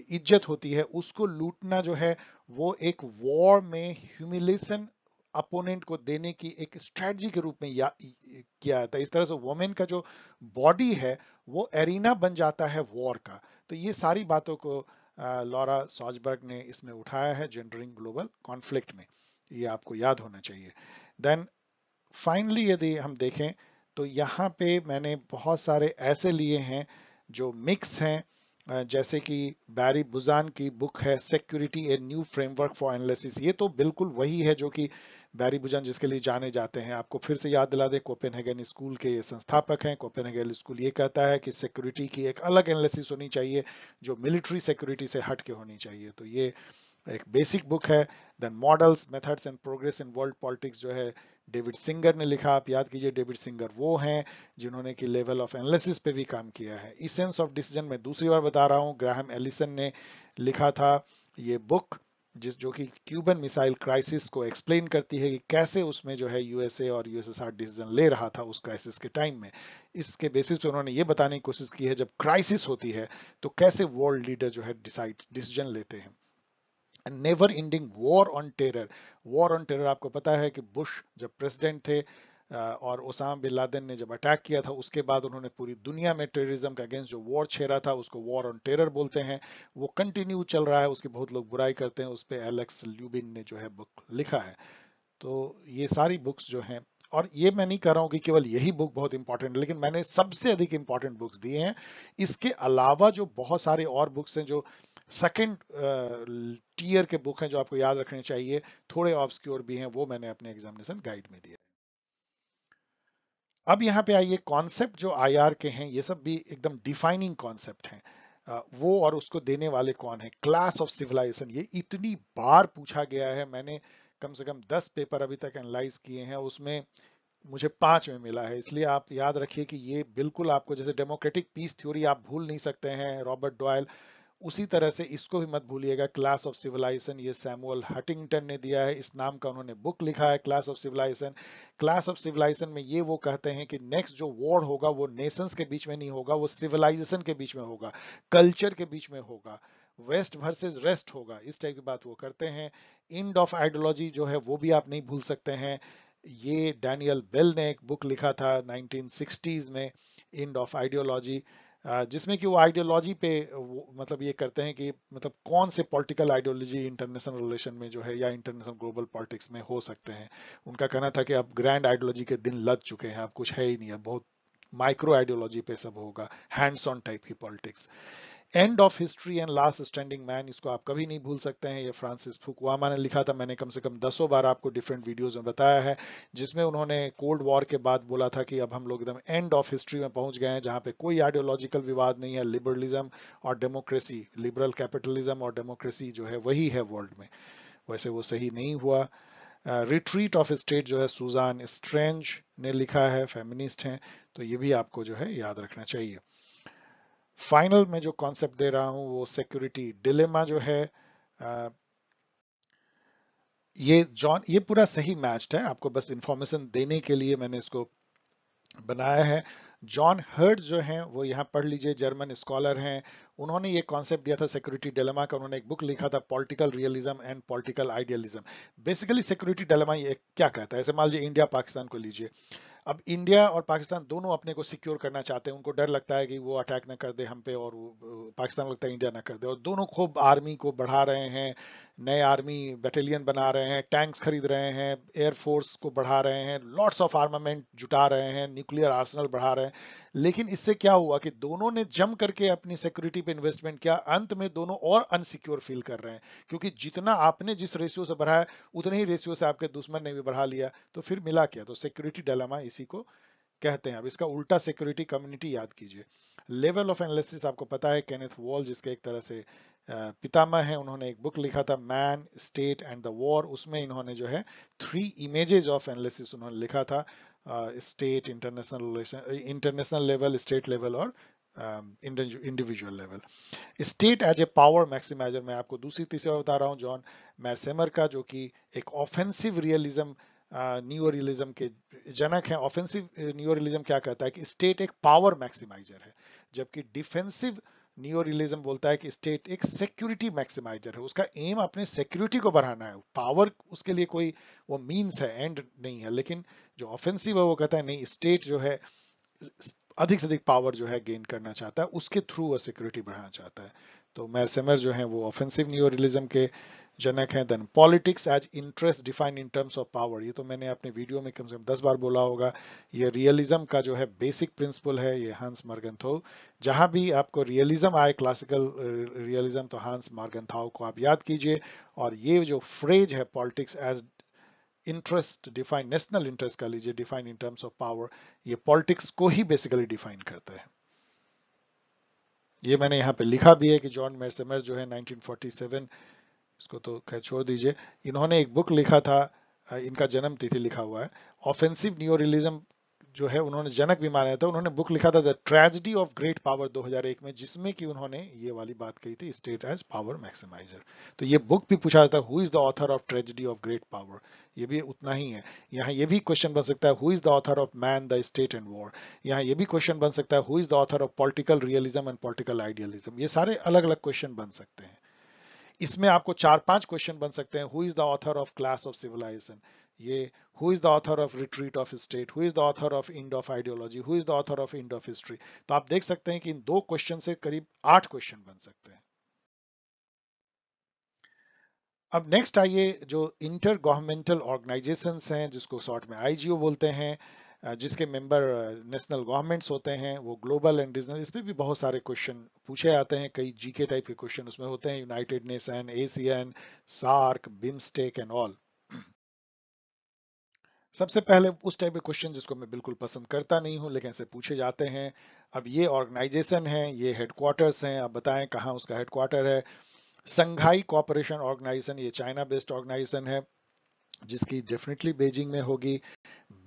इज्जत होती है उसको लूटना जो है, वो एक वॉर में ह्यूमिलेशन अपोनेंट को देने की एक स्ट्रेटजी के रूप में किया जाता है। इस तरह से वुमेन का जो बॉडी है वो एरिना बन जाता है वॉर का। तो ये सारी बातों को लॉरा सॉजबर्ग ने इसमें उठाया है जेंडरिंग ग्लोबल कॉन्फ्लिक्ट में, ये आपको याद होना चाहिए। देन फाइनली यदि हम देखें तो यहाँ पे मैंने बहुत सारे ऐसे लिए हैं जो मिक्स हैं, जैसे कि बैरी बुजान की बुक है security a new framework for analysis. ये तो बिल्कुल वही है जो कि बैरी बुजान जिसके लिए जाने जाते हैं। आपको फिर से याद दिला दे, कोपेनहेगन स्कूल के ये संस्थापक हैं। कोपेनहेगन स्कूल ये कहता है कि सिक्योरिटी की एक अलग एनालिसिस होनी चाहिए जो मिलिट्री सिक्योरिटी से हट के होनी चाहिए। तो ये एक बेसिक बुक है। Then models methods and progress in world politics जो है डेविड सिंगर ने लिखा। आप याद कीजिए डेविड सिंगर वो हैं जिन्होंने कि लेवल ऑफ एनालिसिस पे भी काम किया है। इसेंस ऑफ डिसीजन में दूसरी बार बता रहा हूँ, ग्राहम एलिसन ने लिखा था ये बुक, जो कि क्यूबन मिसाइल क्राइसिस को एक्सप्लेन करती है कि कैसे उसमें जो है यूएसए और यूएसएसआर डिसीजन ले रहा था उस क्राइसिस के टाइम में। इसके बेसिस पे उन्होंने ये बताने की कोशिश की है जब क्राइसिस होती है तो कैसे वर्ल्ड लीडर जो है डिसीजन लेते हैं। Never ending war on terror. War on terror आपको पता है कि बुश जब प्रेसिडेंट थे और ओसामा बिन लादेन ने जब अटैक किया था उसके बाद उन्होंने पूरी दुनिया में टेररिज्म के अगेंस्ट जो वॉर छेड़ा था उसको वॉर ऑन टेरर बोलते हैं। वो कंटिन्यू चल रहा है, उसकी बहुत लोग बुराई करते हैं, उस पर एलेक्स ल्यूबिन ने जो है बुक लिखा है। तो ये सारी बुक्स जो हैं, और ये मैं नहीं कह रहा हूं कि केवल यही बुक बहुत इंपॉर्टेंट है, लेकिन मैंने सबसे अधिक इंपॉर्टेंट बुक्स दिए हैं। इसके अलावा जो बहुत सारे और बुक्स हैं जो सेकंड टीयर के बुक हैं जो आपको याद रखने चाहिए, थोड़े ऑब्सक्योर भी हैं, वो मैंने अपने एग्जामिनेशन गाइड में दिया। अब यहाँ पे आइए, कॉन्सेप्ट जो आईआर के हैं ये सब भी एकदम डिफाइनिंग कॉन्सेप्ट हैं। वो और उसको देने वाले कौन है? क्लास ऑफ सिविलाइजेशन, ये इतनी बार पूछा गया है, मैंने कम से कम 10 पेपर अभी तक एनालाइज किए हैं, उसमें मुझे 5 में मिला है। इसलिए आप याद रखिए कि ये बिल्कुल आपको, जैसे डेमोक्रेटिक पीस थ्योरी आप भूल नहीं सकते हैं रॉबर्ट डॉयल, उसी तरह से इसको भी मत भूलिएगा। क्लास ऑफ सिविलाइजेशन ये सैमुअल हटिंगटन ने दिया है, इस नाम का उन्होंने बुक लिखा है clash of civilization. Clash of civilization में ये वो कहते हैं कि नेक्स्ट जो वॉर होगा वो नेशंस के बीच में नहीं होगा, वो सिविलाइजेशन के बीच में होगा, कल्चर के बीच में होगा, वेस्ट वर्सेस रेस्ट होगा, इस टाइप की बात वो करते हैं। एंड ऑफ आइडियोलॉजी जो है वो भी आप नहीं भूल सकते हैं। ये डैनियल बेल ने एक बुक लिखा था 1960s में, एंड ऑफ आइडियोलॉजी, जिसमें कि वो आइडियोलॉजी पे मतलब ये करते हैं कि मतलब कौन से पॉलिटिकल आइडियोलॉजी इंटरनेशनल रिलेशन में जो है या इंटरनेशनल ग्लोबल पॉलिटिक्स में हो सकते हैं। उनका कहना था कि अब ग्रैंड आइडियोलॉजी के दिन लग चुके हैं, अब कुछ है ही नहीं, अब बहुत माइक्रो आइडियोलॉजी पे सब होगा, हैंड्स ऑन टाइप की politics. And of history and last standing man, इसको आप कभी नहीं भूल सकते हैं, ये फ्रांसिस फुकुयामा ने लिखा था। मैंने कम से कम 10 बार आपको डिफरेंट वीडियोस में बताया है, जिसमें उन्होंने कोल्ड वॉर के बाद बोला था कि अब हम लोग एकदम एंड ऑफ हिस्ट्री में पहुंच गए हैं जहां पे कोई आइडियोलॉजिकल विवाद नहीं है, लिबरलिज्म और डेमोक्रेसी, लिबरल कैपिटलिज्म और डेमोक्रेसी जो है वही है वर्ल्ड में। वैसे वो सही नहीं हुआ। रिट्रीट ऑफ स्टेट जो है सुजान स्ट्रेंज ने लिखा है, फेमिनिस्ट हैं, तो ये भी आपको जो है याद रखना चाहिए। फाइनल में जो कॉन्सेप्ट दे रहा हूं वो सिक्योरिटी डिलेमा जो है, ये पूरा सही मैच्ड है, आपको बस इंफॉर्मेशन देने के लिए मैंने इसको बनाया है। जॉन हर्ट्ज जो हैं वो यहाँ पढ़ लीजिए, जर्मन स्कॉलर हैं, उन्होंने ये कॉन्सेप्ट दिया था सिक्योरिटी डिलेमा का। उन्होंने एक बुक लिखा था political realism and political idealism. Basically security dilemma ये क्या कहता है, ऐसे मान लीजिए इंडिया पाकिस्तान को लीजिए। अब इंडिया और पाकिस्तान दोनों अपने को सिक्योर करना चाहते हैं, उनको डर लगता है कि वो अटैक ना कर दे हम पे, और पाकिस्तान लगता है इंडिया ना कर दे, और दोनों खूब आर्मी को बढ़ा रहे हैं, नए आर्मी बटालियन बना रहे हैं, टैंक्स खरीद रहे हैं, एयरफोर्स को बढ़ा रहे हैं, लॉट्स ऑफ आर्मामेंट जुटा रहे हैं, न्यूक्लियर आर्सेनल बढ़ा रहे हैं। लेकिन इससे क्या हुआ कि दोनों ने जम करके अपनी सिक्योरिटी पे इन्वेस्टमेंट किया, अंत में दोनों और अनसिक्योर फील कर रहे हैं, क्योंकि जितना आपने जिस रेशियो से बढ़ाया उतने ही रेशियो से आपके दुश्मन ने भी बढ़ा लिया, तो फिर मिला क्या? तो सिक्योरिटी डायलेमा इसी को कहते हैं। अब इसका उल्टा सिक्योरिटी कम्युनिटी याद कीजिए। लेवल ऑफ एनालिसिस आपको पता है, केनेथ वॉल जिसके एक तरह से पितामह है, उन्होंने एक बुक लिखा था man, state and the war. उसमें इन्होंने जो है 3 इमेजेस ऑफ एनालिसिस उन्होंने लिखा था, state, international level, state level और individual level. State as a power maximiser, मैं आपको दूसरी तीसरी बार बता रहा हूँ, जॉन मैरसेमर का, जो कि एक ऑफेंसिव रियलिज्म, न्यू रियलिज्म के जनक हैं। ऑफेंसिव न्यू रियलिज्म क्या कहता है कि स्टेट एक पावर मैक्सिमाइजर है, जबकि डिफेंसिव न्यू रियलिज्म बोलता है कि स्टेट एक सिक्योरिटी मैक्सिमाइजर है। उसका एम अपने सिक्योरिटी को बढ़ाना है, पावर उसके लिए कोई वो मीन्स है, एंड नहीं है। लेकिन जो ऑफेंसिव है वो कहता है नहीं, स्टेट जो है अधिक से अधिक पावर जो है गेन करना चाहता है, उसके थ्रू वो सिक्योरिटी बढ़ाना चाहता है। तो मैरसेमर जो है वो ऑफेंसिव न्यू रियलिज्म के जनक हैं। Then politics as interest defined in terms of power, ये तो मैंने अपने वीडियो में कम से कम 10 बार बोला होगा। ये रियलिज्म का जो है बेसिक प्रिंसिपल है, ये हांस मार्गेंथाउ। जहां भी आपको रियलिज्म आए, क्लासिकल रियलिज्म, तो हांस मार्गेंथाउ को आप याद कीजिए। और ये जो फ्रेज है politics as interest define, national interest का लीजिए, define in terms of power, ये पॉलिटिक्स को ही बेसिकली डिफाइन करता है। ये मैंने यहाँ पे लिखा भी है कि जॉन मैरसेमर जो है 1947, इसको तो खैर छोड़ दीजिए, इन्होंने एक बुक लिखा था, इनका जन्म तिथि लिखा हुआ है, ऑफेंसिव न्यू रियलिज्म जो है उन्होंने जनक भी माना था। उन्होंने बुक लिखा था the tragedy of great power 2001 में, जिसमें कि उन्होंने ये वाली बात कही थी, स्टेट एज पावर मैक्सिमाइजर। तो ये बुक भी पूछा जाता है, who is the author of tragedy of great power, ये भी उतना ही है। यहाँ ये भी क्वेश्चन बन सकता है, who is the author of man, the state and war. यहाँ ये भी क्वेश्चन बन सकता है, who is the author of political realism and political idealism. ये सारे अलग अलग क्वेश्चन बन सकते हैं। इसमें आपको 4-5 क्वेश्चन बन सकते हैं, who is the author of clash of civilisation, ये who is the author of retreat of state, who is the author of end of ideology, who is the author of end of history. तो आप देख सकते हैं कि इन 2 question से करीब 8 question बन सकते हैं। अब नेक्स्ट आइए, जो इंटर गवर्नमेंटल ऑर्गेनाइजेशंस हैं, जिसको शॉर्ट में आईजीओ बोलते हैं, जिसके मेंबर नेशनल गवर्नमेंट्स होते हैं, वो ग्लोबल एंड रीजनल, इस पे भी बहुत सारे क्वेश्चन पूछे जाते हैं। कई जीके टाइप के क्वेश्चन उसमें होते हैं, united nation, ASEAN, SAARC, BIMSTEC and all. सबसे पहले उस टाइप के क्वेश्चन जिसको मैं बिल्कुल पसंद करता नहीं हूं, लेकिन ऐसे पूछे जाते हैं। अब ये ऑर्गेनाइजेशन है, ये हेडक्वार्टर्स हैं, आप बताएं कहाँ उसका हेडक्वार्टर है। संघाई कोऑपरेशन ऑर्गेनाइजेशन, ये चाइना बेस्ड ऑर्गेनाइजेशन है, जिसकी डेफिनेटली बीजिंग में होगी।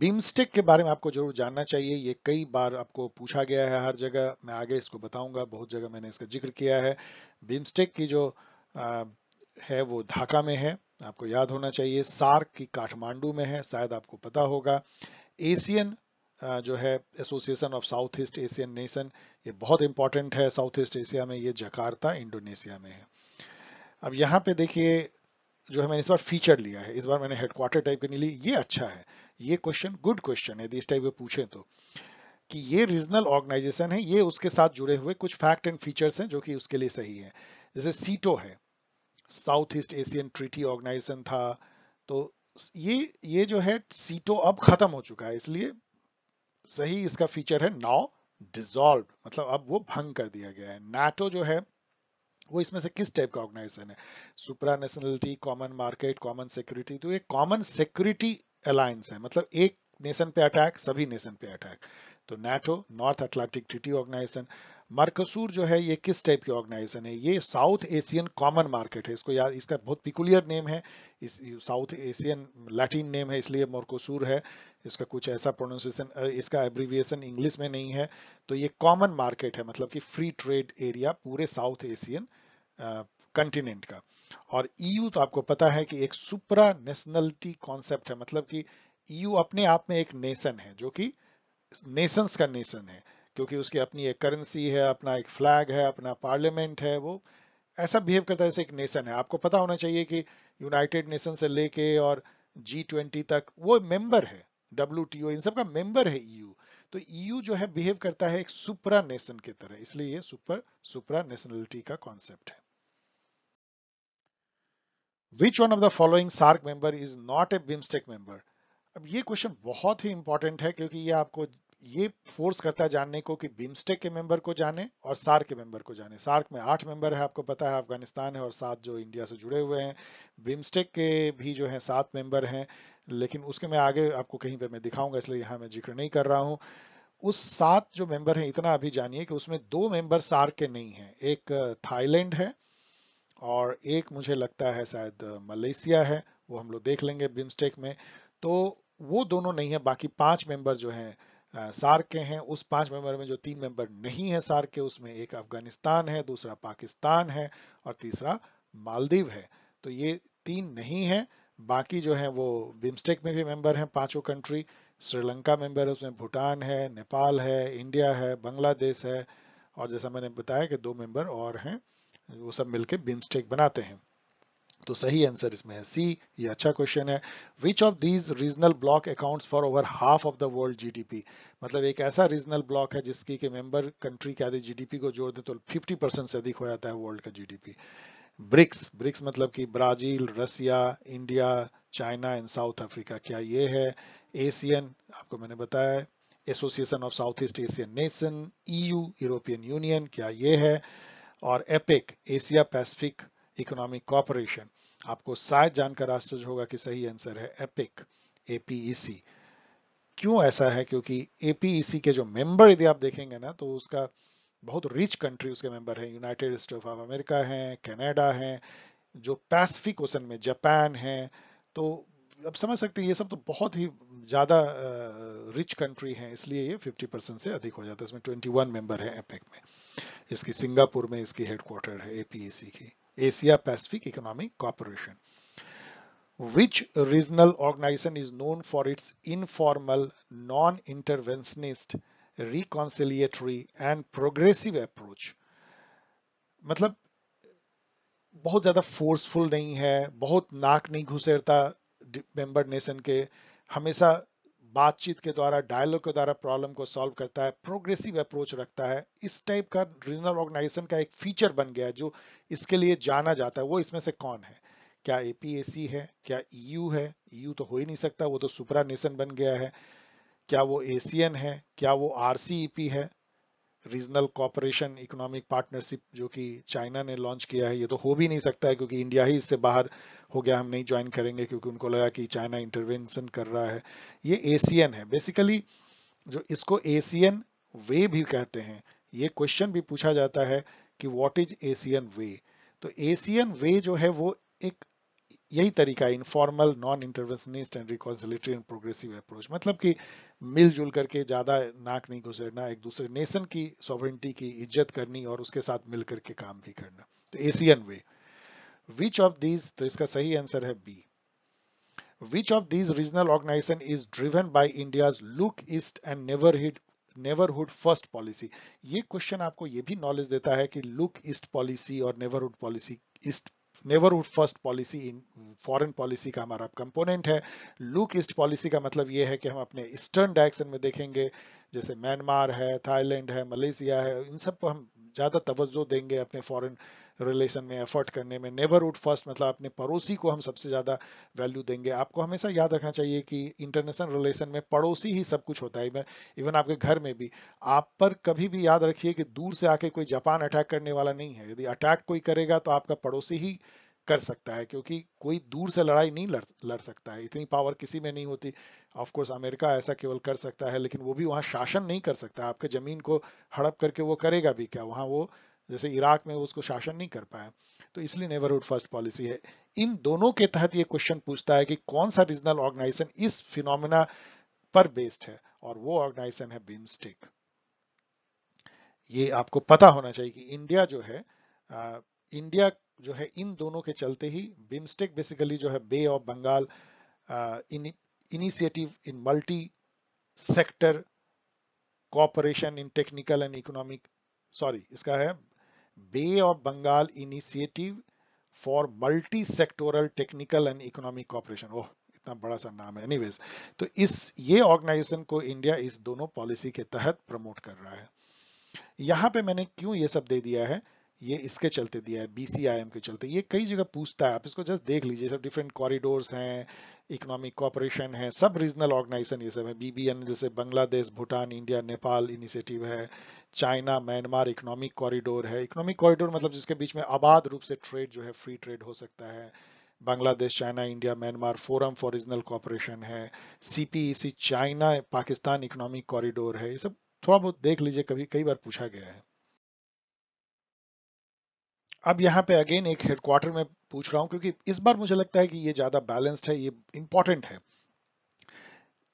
बिम्स्टेक के बारे में आपको जरूर जानना चाहिए, ये कई बार आपको पूछा गया है हर जगह, मैं आगे इसको बताऊंगा, बहुत जगह मैंने इसका जिक्र किया है। बिम्स्टेक की जो आ, है वो ढाका में है, आपको याद होना चाहिए। सार्क की काठमांडू में है, शायद आपको पता होगा। एशियन जो है association of South East Asian nation, ये बहुत इंपॉर्टेंट है साउथ ईस्ट एशिया में, ये जकार्ता इंडोनेशिया में है। अब यहाँ पे देखिए, जो है मैंने इस बार फीचर लिया है, इस बार मैंने हेडक्वार्टर टाइप के नहीं ली, ये अच्छा है, ये क्वेश्चन गुड क्वेश्चन है, इस टाइप के पूछे तो, कि ये रीजनल ऑर्गेनाइजेशन है, ये उसके साथ जुड़े हुए कुछ फैक्ट एंड फीचर्स हैं जो कि उसके लिए सही है। जैसे सीटो है, South East Asian treaty organisation था, तो ये जो है सीटो अब खत्म हो चुका है, इसलिए सही इसका फीचर है नाउ डिसॉल्व, मतलब अब वो भंग कर दिया गया है। नाटो जो है वो इसमें से किस टाइप का ऑर्गेनाइजेशन है? Supra nationality, common market, common security, तो एक कॉमन सिक्योरिटी अलायंस है, मतलब एक नेशन पे अटैक, सभी नेशन पे अटैक। तो NATO, North Atlantic Treaty Organisation. Mercosur जो है ये किस टाइप की ऑर्गेनाइजेशन है? ये साउथ एशियन कॉमन मार्केट है, इसको याद, इसका बहुत पिकुलियर नेम है, इस साउथ एशियन लैटिन नेम है, इसलिए मर्कोसूर है। इसका कुछ ऐसा प्रोनाउंसिएशन, इसका एब्रीविएशन इंग्लिश में नहीं है। तो ये कॉमन मार्केट है, मतलब कि फ्री ट्रेड एरिया पूरे साउथ एशियन कंटिनेंट का। और ईयू तो आपको पता है कि एक सुप्रा नेशनलिटी कॉन्सेप्ट है, मतलब कि ईयू अपने आप में एक नेशन है, जो कि नेशंस का नेशन है, क्योंकि उसकी अपनी एक करेंसी है, अपना एक फ्लैग है, अपना पार्लियामेंट है, वो ऐसा बिहेव करता है जैसे एक नेशन है। आपको पता होना चाहिए कि यूनाइटेड नेशन से लेके और G20 तक वो मेंबर है, WTO इन सब का मेंबर है ईयू। तो ईयू जो है बिहेव करता है एक सुप्रा नेशन की तरह, इसलिए ये सुप्रा नेशनलिटी का कॉन्सेप्ट है। Which one of the following SAARC member is not a BIMSTEC member? अब ये क्वेश्चन बहुत ही इंपॉर्टेंट है क्योंकि ये आपको ये फोर्स करता है जानने को कि बिम्स्टेक के मेंबर को जाने और सार्क के मेंबर को जाने। सार्क में 8 मेंबर है, आपको पता है, अफगानिस्तान है और 7 जो इंडिया से जुड़े हुए हैं। बिम्स्टेक के भी जो है 7 मेंबर हैं, लेकिन उसके मैं आगे आपको कहीं पे मैं दिखाऊंगा, इसलिए यहाँ मैं जिक्र नहीं कर रहा हूँ। उस 7 जो मेंबर हैं, इतना अभी जानिए कि उसमें 2 मेंबर सार्क के नहीं हैं। एक थाईलैंड है और एक मुझे लगता है शायद मलेशिया है, वो हम लोग देख लेंगे बिम्स्टेक में। तो वो दोनों नहीं है, बाकी 5 मेंबर जो हैं सार्क के हैं। उस 5 मेंबर में जो 3 मेंबर नहीं है सार्क के, उसमें एक अफगानिस्तान है, दूसरा पाकिस्तान है और तीसरा मालदीव है। तो ये 3 नहीं है। बाकी जो है वो बिम्स्टेक में भी मेंबर हैं, पांचों कंट्री। श्रीलंका मेंबर है, उसमें भूटान है, नेपाल है, इंडिया है, बांग्लादेश है और जैसा मैंने बताया कि 2 मेंबर और हैं, वो सब मिलके बिम्स्टेक बनाते हैं। तो सही आंसर इसमें है सी। ये अच्छा क्वेश्चन है। विच of these regional block accounts for over half of the world GDP? मतलब एक ऐसा रीजनल ब्लॉक है जिसकी के मेंबर कंट्री के आदि जीडीपी को जोड़ दे तो 50% से अधिक हो जाता है वर्ल्ड का जीडीपी। ब्रिक्स, ब्रिक्स मतलब कि Brazil, Russia, India, China and South Africa, क्या ये है? एशियन, आपको मैंने बताया, association of South East Asian nation, EU, European Union, क्या ये है? और APEC, Asia Pacific economic corporation. आपको शायद जानकर आश्चर्य होगा कि सही आंसर है एपेक, एपीईसी। क्यों ऐसा है? क्योंकि एपीईसी के जो मेंबर यदि आप देखेंगे ना, तो उसका बहुत रिच कंट्री उसके मेंबर है। यूनाइटेड स्टेट्स ऑफ अमेरिका है, कनाडा है, जो पैसिफिक ओशन में जापान है। तो अब समझ सकते हैं ये सब तो बहुत ही ज्यादा रिच कंट्री है, इसलिए ये 50% से अधिक हो जाता है। इसमें 21 मेंबर है एपेक में। इसकी सिंगापुर में इसकी हेडक्वार्टर है एपीएसी की, Asia Pacific economic corporation. Which regional organization is known for its informal, non-interventionist, reconciliatory and progressive approach? मतलब बहुत ज्यादा फोर्सफुल नहीं है, बहुत नाक नहीं घुसेड़ता मेंबर नेशन के, हमेशा बातचीत के द्वारा, डायलॉग के द्वारा प्रॉब्लम को सॉल्व करता है, प्रोग्रेसिव अप्रोच रखता है। इस टाइप का रीजनल ऑर्गेनाइजेशन का एक फीचर बन गया है जो इसके लिए जाना जाता है। वो इसमें से कौन है? क्या एपीएसी है? क्या ईयू है? ईयू तो हो ही नहीं सकता, वो तो सुपरा नेशन बन गया है। क्या वो एशियन है? क्या वो आरसीईपी है, रीजनल कॉपरेशन इकोनॉमिक पार्टनरशिप, जो कि चाइना ने लॉन्च किया है? ये तो हो भी नहीं सकता है क्योंकि इंडिया ही इससे बाहर हो गया, हम नहीं ज्वाइन करेंगे क्योंकि उनको लगा कि चाइना इंटरवेंशन कर रहा है। ये एशियन है बेसिकली, जो इसको एशियन वे भी कहते हैं। ये क्वेश्चन भी पूछा जाता है कि व्हाट इज एशियन वे। तो एशियन वे जो है वो एक यही तरीका, informal, non interventionist and reconciliatory and progressive approach, मतलब कि मिलजुल करके, ज्यादा नाक नहीं घुसेड़ना, एक दूसरे नेशन की सॉवरेंटी की इज्जत करनी और उसके साथ मिल करके काम भी करना। तो ASEAN way. Which of these, तो इसका सही आंसर है B. Which of these regional organisation is driven by India's look east and neighbourhood first policy? ये क्वेश्चन आपको ये भी नॉलेज देता है कि लुक ईस्ट पॉलिसी और neighbourhood policy, east neighbourhood first policy in foreign policy का हमारा कंपोनेंट है। लुक ईस्ट पॉलिसी का मतलब ये है कि हम अपने ईस्टर्न डायरेक्शन में देखेंगे, जैसे म्यांमार है, थाईलैंड है, मलेशिया है, इन सब पर हम ज्यादा तवज्जो देंगे अपने फॉरेन रिलेशन में एफर्ट करने में। नेबरहुड फर्स्ट मतलब अपने पड़ोसी को हम सबसे ज्यादा वैल्यू देंगे। आपको हमेशा याद रखना चाहिए कि इंटरनेशनल रिलेशन में पड़ोसी ही सब कुछ होता है। इवन आपके घर में भी, आप पर कभी भी याद रखिए कि दूर से आके कोई जापान अटैक करने वाला नहीं है। यदि अटैक कोई करेगा तो आपका पड़ोसी ही कर सकता है, क्योंकि कोई दूर से लड़ाई नहीं लड़ सकता है, इतनी पावर किसी में नहीं होती। ऑफ कोर्स अमेरिका ऐसा केवल कर सकता है, लेकिन वो भी वहां शासन नहीं कर सकता। आपके जमीन को हड़प करके वो करेगा भी क्या? वहां वो, जैसे इराक में, वो उसको शासन नहीं कर पाया। तो इसलिए नेबरहुड फर्स्ट पॉलिसी है। इन दोनों के तहत ये क्वेश्चन पूछता है कि कौन सा रीजनल ऑर्गेनाइजेशन इस फिनोमिना पर बेस्ड है, और वो ऑर्गेनाइजेशन है बिम्स्टेक। ये आपको पता होना चाहिए कि इंडिया जो है, इंडिया जो है, इन दोनों के चलते ही बिम्स्टेक बेसिकली जो है, Bay of Bengal initiative in multi sector cooperation in technical and economic, sorry इसका है Bay of Bengal initiative for multi sectoral technical and economic cooperation. Oh, इतना बड़ा सा नाम है। एनीवेज, तो इस ये ऑर्गेनाइजेशन को इंडिया इस दोनों पॉलिसी के तहत प्रमोट कर रहा है। यहां पे मैंने क्यों ये सब दे दिया है, ये इसके चलते दिया है, BCIM के चलते। ये कई जगह पूछता है, आप इसको जस्ट देख लीजिए। सब डिफरेंट कॉरिडोर्स हैं, इकोनॉमिक कोऑपरेशन है, सब रीजनल ऑर्गेनाइजेशन ये सब है। BBN जैसे बांग्लादेश, भूटान, इंडिया, नेपाल इनिशिएटिव है। चाइना म्यांमार इकोनॉमिक कॉरिडोर है। इकोनॉमिक कॉरिडोर मतलब जिसके बीच में आबाद रूप से ट्रेड जो है, फ्री ट्रेड हो सकता है। Bangladesh, China, India, Myanmar forum for regional cooperation है। CPEC China Pakistan economic corridor है। ये सब थोड़ा बहुत देख लीजिए, कभी कई बार पूछा गया है। अब यहाँ पे अगेन एक हेडक्वार्टर में पूछ रहा हूँ, क्योंकि इस बार मुझे लगता है कि ये ज्यादा बैलेंस्ड है, ये इंपॉर्टेंट है।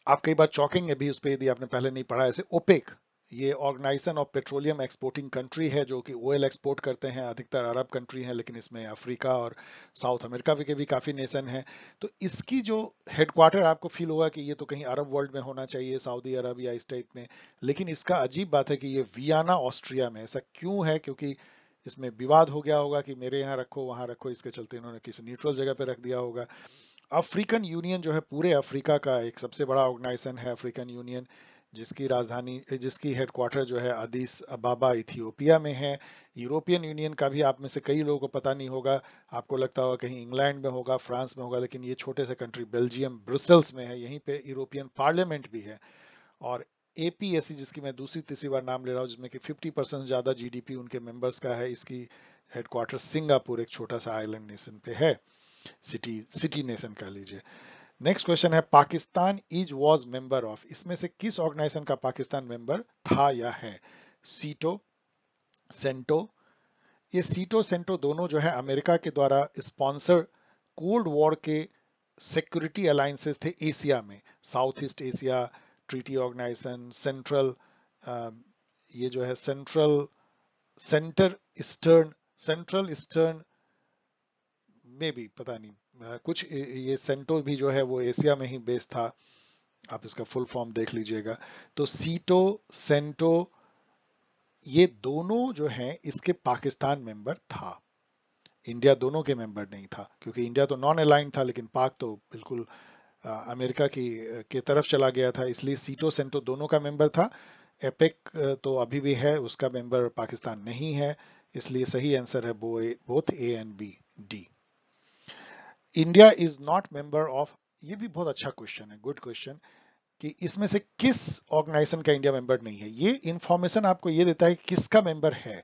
आप कई बार चौंकेंगे भी उस पर यदि आपने पहले नहीं पढ़ा। ऐसे ओपेक, ये organisation of petroleum exporting country है, जो कि ऑयल एक्सपोर्ट करते हैं। अधिकतर अरब कंट्री हैं, लेकिन इसमें अफ्रीका और साउथ अमेरिका के भी काफी नेशन हैं। तो इसकी जो हेडक्वार्टर आपको फील होगा कि ये तो कहीं अरब वर्ल्ड में होना चाहिए, सऊदी अरब या इस टाइप में। लेकिन इसका अजीब बात है कि ये वियना ऑस्ट्रिया में। ऐसा क्यों है? क्योंकि इसमें विवाद हो गया होगा कि मेरे यहाँ रखो वहां रखो, इसके चलते इन्होंने किसी न्यूट्रल जगह पे रख दिया होगा। अफ्रीकन यूनियन जो है पूरे अफ्रीका का एक सबसे बड़ा ऑर्गेनाइजेशन है, अफ्रीकन यूनियन, जिसकी राजधानी, जिसकी हेडक्वार्टर जो है अदीस अबाबा इथियोपिया में है। यूरोपियन यूनियन का भी आप में से कई लोगों को पता नहीं होगा, आपको लगता होगा कहीं इंग्लैंड में होगा, फ्रांस में होगा, लेकिन ये छोटे से कंट्री बेल्जियम ब्रुसेल्स में है। यहीं पे यूरोपियन पार्लियामेंट भी है। और APSC, जिसकी मैं दूसरी तीसरी बार नाम ले रहा हूँ, जिसमें कि 50% ज्यादा GDP उनके मेंबर्स का है, इसकी हेडक्वार्टर सिंगापुर, एक छोटा सा आइलैंड नेशन पे है। सिटी नेशन कह लीजिए। नेक्स्ट क्वेश्चन है, Pakistan is was member of, इसमें से किस ऑर्गेनाइजेशन का पाकिस्तान मेंबर था या है? सीटो, सेंटो। ये सीटो सेंटो दोनों जो है अमेरिका के द्वारा स्पॉन्सर कोल्ड वॉर के सिक्योरिटी अलायंसेस थे एशिया में। South East Asia treaty organisation, ये जो है सेंट्रल ईस्टर्न में भी पता नहीं, कुछ ये सेंटो भी जो है वो एशिया में ही बेस्ड था। आप इसका फुल फॉर्म देख लीजिएगा। तो सीटो, सेंटो, ये दोनों जो हैं इसके पाकिस्तान मेंबर था। इंडिया दोनों के मेंबर नहीं था, क्योंकि इंडिया तो नॉन अलाइंड था, लेकिन पाक तो बिल्कुल अमेरिका की तरफ चला गया था, इसलिए सीटो सेंटो दोनों का मेंबर था। एपेक तो अभी भी है, उसका मेंबर पाकिस्तान नहीं है, इसलिए सही आंसर है both A and B, D. India is not member of, ये भी बहुत अच्छा क्वेश्चन है, गुड क्वेश्चन, कि इसमें से किस ऑर्गेनाइजेशन का इंडिया मेंबर नहीं है। ये इंफॉर्मेशन आपको ये देता है कि किसका मेंबर है।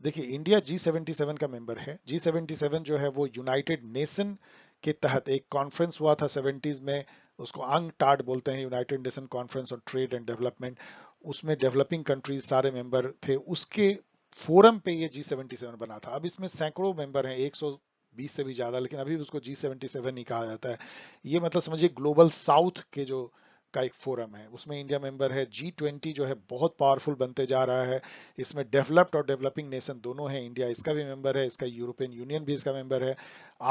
देखिए, इंडिया G77 का मेंबर है। G77 जो है वो यूनाइटेड नेशन के तहत एक कॉन्फ्रेंस हुआ था 70s में, उसको अंगटाड बोलते हैं, united Nation conference on trade and development. उसमें डेवलपिंग कंट्रीज सारे मेंबर थे, उसके फोरम पे ये G77 बना था। अब इसमें सैकड़ों मेंबर हैं, 120 से भी ज्यादा, लेकिन अभी उसको G77 ही कहा जाता है। ये मतलब समझिए ग्लोबल साउथ के जो का एक फोरम है, उसमें इंडिया मेंबर है। G20 जो है बहुत पावरफुल बनते जा रहा है, इसमें डेवलप्ड और डेवलपिंग नेशन दोनों हैं। इंडिया इसका भी मेंबर है, इसका यूरोपियन यूनियन भी इसका मेंबर है।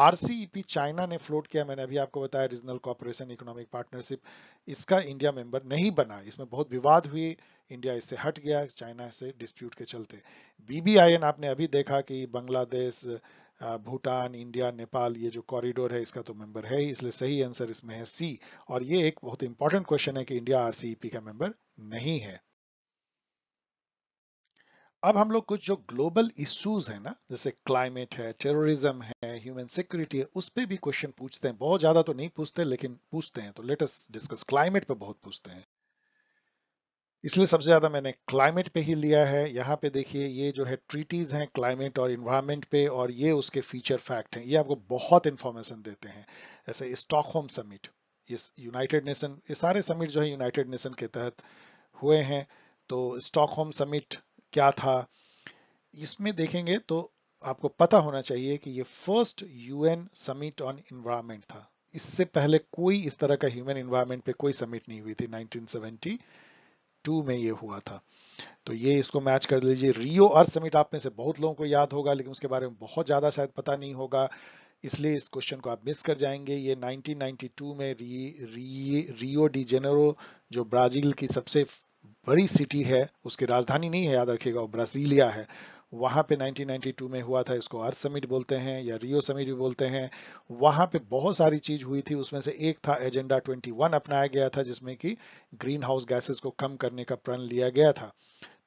RCEP चाइना ने फ्लोट किया, मैंने अभी आपको बताया, रीजनल कोऑपरेशन इकोनॉमिक पार्टनरशिप, इसका इंडिया मेंबर नहीं बना। इसमें बहुत विवाद हुई, इंडिया इससे हट गया चाइना से डिस्प्यूट के चलते। BBIN आपने अभी देखा कि बांग्लादेश, भूटान, इंडिया, नेपाल, ये जो कॉरिडोर है इसका तो मेंबर है ही, इसलिए सही आंसर इसमें है C। और ये एक बहुत इंपॉर्टेंट क्वेश्चन है कि इंडिया RCEP का मेंबर नहीं है। अब हम लोग कुछ जो ग्लोबल इश्यूज है ना, जैसे क्लाइमेट है, टेररिज्म है, ह्यूमन सिक्योरिटी है, उस पे भी क्वेश्चन पूछते हैं। बहुत ज्यादा तो नहीं पूछते, लेकिन पूछते हैं। तो लेट अस डिस्कस। क्लाइमेट पे बहुत पूछते हैं, इसलिए सबसे ज्यादा मैंने क्लाइमेट पे ही लिया है। यहाँ पे देखिए, ये जो है ट्रीटीज हैं क्लाइमेट और इन्वायरमेंट पे, और ये उसके फीचर फैक्ट हैं। ये आपको बहुत इंफॉर्मेशन देते हैं। जैसे स्टॉकहोम समिट, ये यूनाइटेड नेशन, ये सारे समिट जो है यूनाइटेड नेशन के तहत हुए हैं। तो स्टॉकहोम समिट क्या था, इसमें देखेंगे तो आपको पता होना चाहिए कि ये first UN summit on environment था। इससे पहले कोई इस तरह का ह्यूमन इन्वायरमेंट पे कोई समिट नहीं हुई थी। 1972 में ये हुआ था। तो ये इसको मैच कर लीजिए। रियो अर्थ समिट आप में से बहुत लोगों को याद होगा, लेकिन उसके बारे में बहुत ज्यादा शायद पता नहीं होगा, इसलिए इस क्वेश्चन को आप मिस कर जाएंगे। ये 1992 में रियो डी जेनेरो, जो ब्राजील की सबसे बड़ी सिटी है, उसकी राजधानी नहीं है, याद रखिएगा, वो ब्राजीलिया है, वहां पे 1992 में हुआ था। इसको अर्थ समिट बोलते हैं या रियो समिट भी बोलते हैं। वहां पे बहुत सारी चीज हुई थी, उसमें से एक था एजेंडा 21 अपनाया गया था, जिसमें कि ग्रीन हाउस गैसेस को कम करने का प्रण लिया गया था।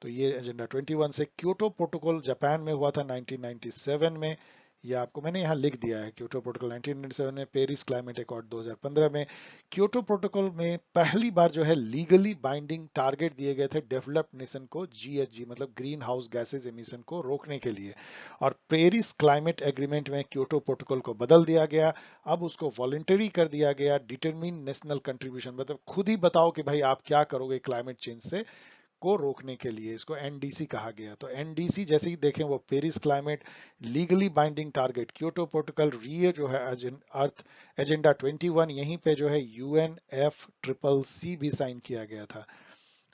तो ये एजेंडा 21 से। क्योटो प्रोटोकॉल जापान में हुआ था 1997 में, ये आपको मैंने यहाँ लिख दिया है। क्योटो प्रोटोकॉल 1997 में, पेरिस क्लाइमेट अकॉर्ड 2015 में। क्योटो प्रोटोकॉल में पहली बार जो है लीगली बाइंडिंग टारगेट दिए गए थे डेवलप्ड नेशन को जीएचजी मतलब ग्रीन हाउस गैसेज एमिशन को रोकने के लिए। और पेरिस क्लाइमेट एग्रीमेंट में क्योटो प्रोटोकॉल को बदल दिया गया, अब उसको वॉलंटरी कर दिया गया। डिटरमिन नेशनल कंट्रीब्यूशन मतलब खुद ही बताओ कि भाई आप क्या करोगे क्लाइमेट चेंज से को रोकने के लिए, इसको एनडीसी कहा गया। तो एनडीसी जैसे ही देखें वो Paris climate, legally binding target, Kyoto protocol, ये जो है अर्थ एजेंडा 21, यहीं पे जो है UNFCCC भी साइन किया गया था,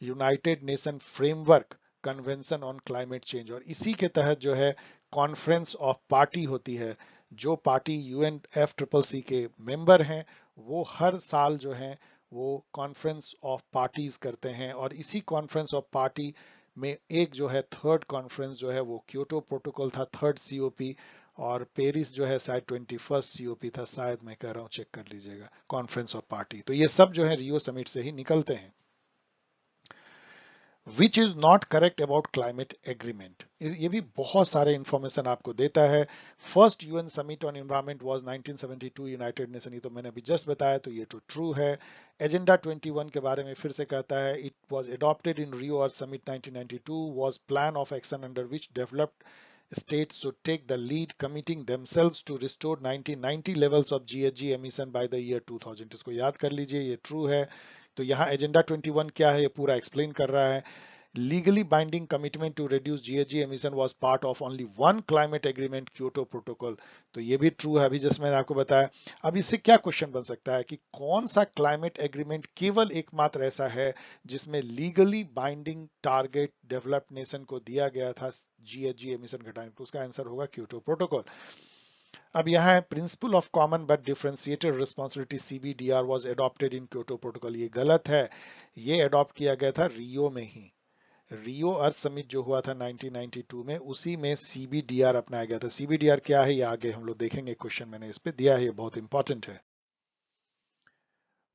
United nation framework convention on climate change. और इसी के तहत जो है कॉन्फ्रेंस ऑफ पार्टी होती है, जो पार्टी UNFCCC के मेंबर हैं वो हर साल जो है वो कॉन्फ्रेंस ऑफ पार्टीज करते हैं। और इसी कॉन्फ्रेंस ऑफ पार्टी में एक जो है थर्ड कॉन्फ्रेंस जो है वो क्योटो प्रोटोकॉल था, थर्ड COP, और पेरिस जो है शायद 21st COP था, शायद मैं कह रहा हूँ, चेक कर लीजिएगा, कॉन्फ्रेंस ऑफ पार्टी। तो ये सब जो है रियो समिट से ही निकलते हैं। विच is not correct about climate agreement, ये भी बहुत सारे इंफॉर्मेशन आपको देता है। First UN summit on environment was 1972 United nation, ये तो मैंने अभी जस्ट बताया, तो ये तो ट्रू है। एजेंडा 21 के बारे में फिर से कहता है, it was adopted in Rio earth summit 1992, was plan of action under which developed states should take the lead, committing themselves to restore 1990 levels of GHG emission by the year 2000। इसको याद कर लीजिए, ये ट्रू है। तो यहाँ agenda 21 क्या है ये पूरा एक्सप्लेन कर रहा है। Legally binding commitment to reduce GHG emission was part of only one climate agreement, Kyoto Protocol। तो ये भी ट्रू है, अभी जैसे मैंने आपको बताया। अब इससे क्या क्वेश्चन बन सकता है कि कौन सा क्लाइमेट एग्रीमेंट केवल एकमात्र ऐसा है जिसमें legally binding target developed nation को दिया गया था GHG एमिशन घटाने को, उसका आंसर होगा क्योटो प्रोटोकॉल। अब यहाँ है principle of common but differentiated responsibility CBDR was adopted in Kyoto protocol, ये गलत है। ये अडॉप्ट किया गया था रियो में ही, रियो अर्थ समिट जो हुआ था 1992 में, उसी में CBDR अपनाया गया था। CBDR क्या है ये आगे हम लोग देखेंगे, क्वेश्चन मैंने इस पे दिया है, ये बहुत इंपॉर्टेंट है।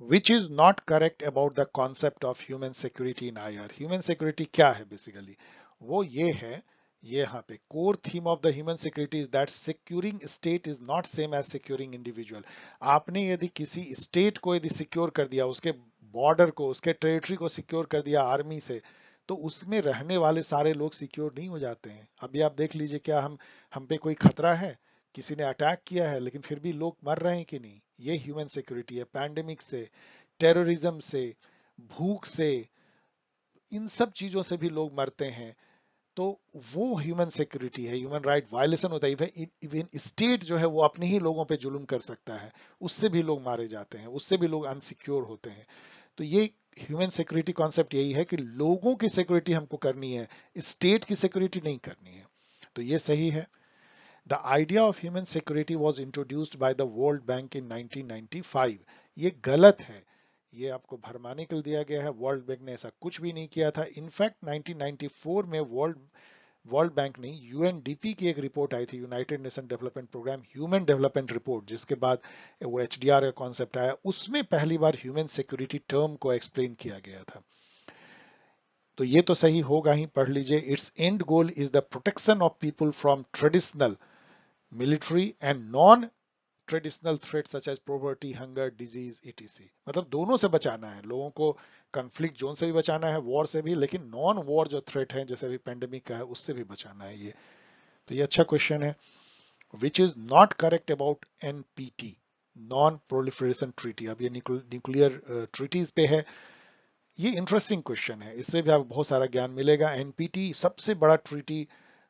Which is not correct about the concept of human security in IR। Human security क्या है बेसिकली, वो ये है, ये यहाँ पे core theme of the human security is that securing state is not same as securing individual. आपने यदि किसी स्टेट को यदि सिक्योर कर दिया, उसके बॉर्डर को, उसके टेरिटरी को सिक्योर कर दिया आर्मी से, तो उसमें रहने वाले सारे लोग सिक्योर नहीं हो जाते हैं। अभी आप देख लीजिए, क्या हम पे कोई खतरा है, किसी ने अटैक किया है, लेकिन फिर भी लोग मर रहे हैं कि नहीं, ये ह्यूमन सिक्योरिटी है। पैंडेमिक से, टेररिज्म से, भूख से, इन सब चीजों से भी लोग मरते हैं, तो वो ह्यूमन सिक्योरिटी है। ह्यूमन राइट वायलेशन होता है, इवन स्टेट जो है वो अपने ही लोगों पे जुल्म कर सकता है, उससे भी लोग मारे जाते हैं, उससे भी लोग अनसिक्योर होते हैं। तो ये ह्यूमन सिक्योरिटी कॉन्सेप्ट यही है कि लोगों की सिक्योरिटी हमको करनी है, स्टेट की सिक्योरिटी नहीं करनी है। तो ये सही है। The idea of human security was introduced by the World Bank in 1995, ये गलत है, ये आपको भरमाने के लिए दिया गया है। वर्ल्ड बैंक ने ऐसा कुछ भी नहीं किया था। इनफैक्ट 1994 में वर्ल्ड बैंक नहीं, UNDP की एक रिपोर्ट आई थी, United Nation development programme human development report, जिसके बाद वो HDR का कॉन्सेप्ट आया, उसमें पहली बार ह्यूमन सिक्योरिटी टर्म को एक्सप्लेन किया गया था। तो ये तो सही होगा ही, पढ़ लीजिए। Its end goal is the protection of people from traditional military and non traditional threat such as poverty, hunger, disease, etc। मतलब दोनों से बचाना है लोगों को, कॉन्फ्लिक्ट जोन से भी बचाना है, वॉर से भी, लेकिन नॉन वॉर जो थ्रेट है जैसे अभी पेंडेमिक का है, उससे भी बचाना है ये। तो ये अच्छा क्वेश्चन है। Which is not correct about NPT, non proliferation treaty. अब ये न्यूक्लियर ट्रीटीज पे है, ये इंटरेस्टिंग क्वेश्चन है, इससे भी आपको बहुत सारा ज्ञान मिलेगा। NPT सबसे बड़ा ट्रीटी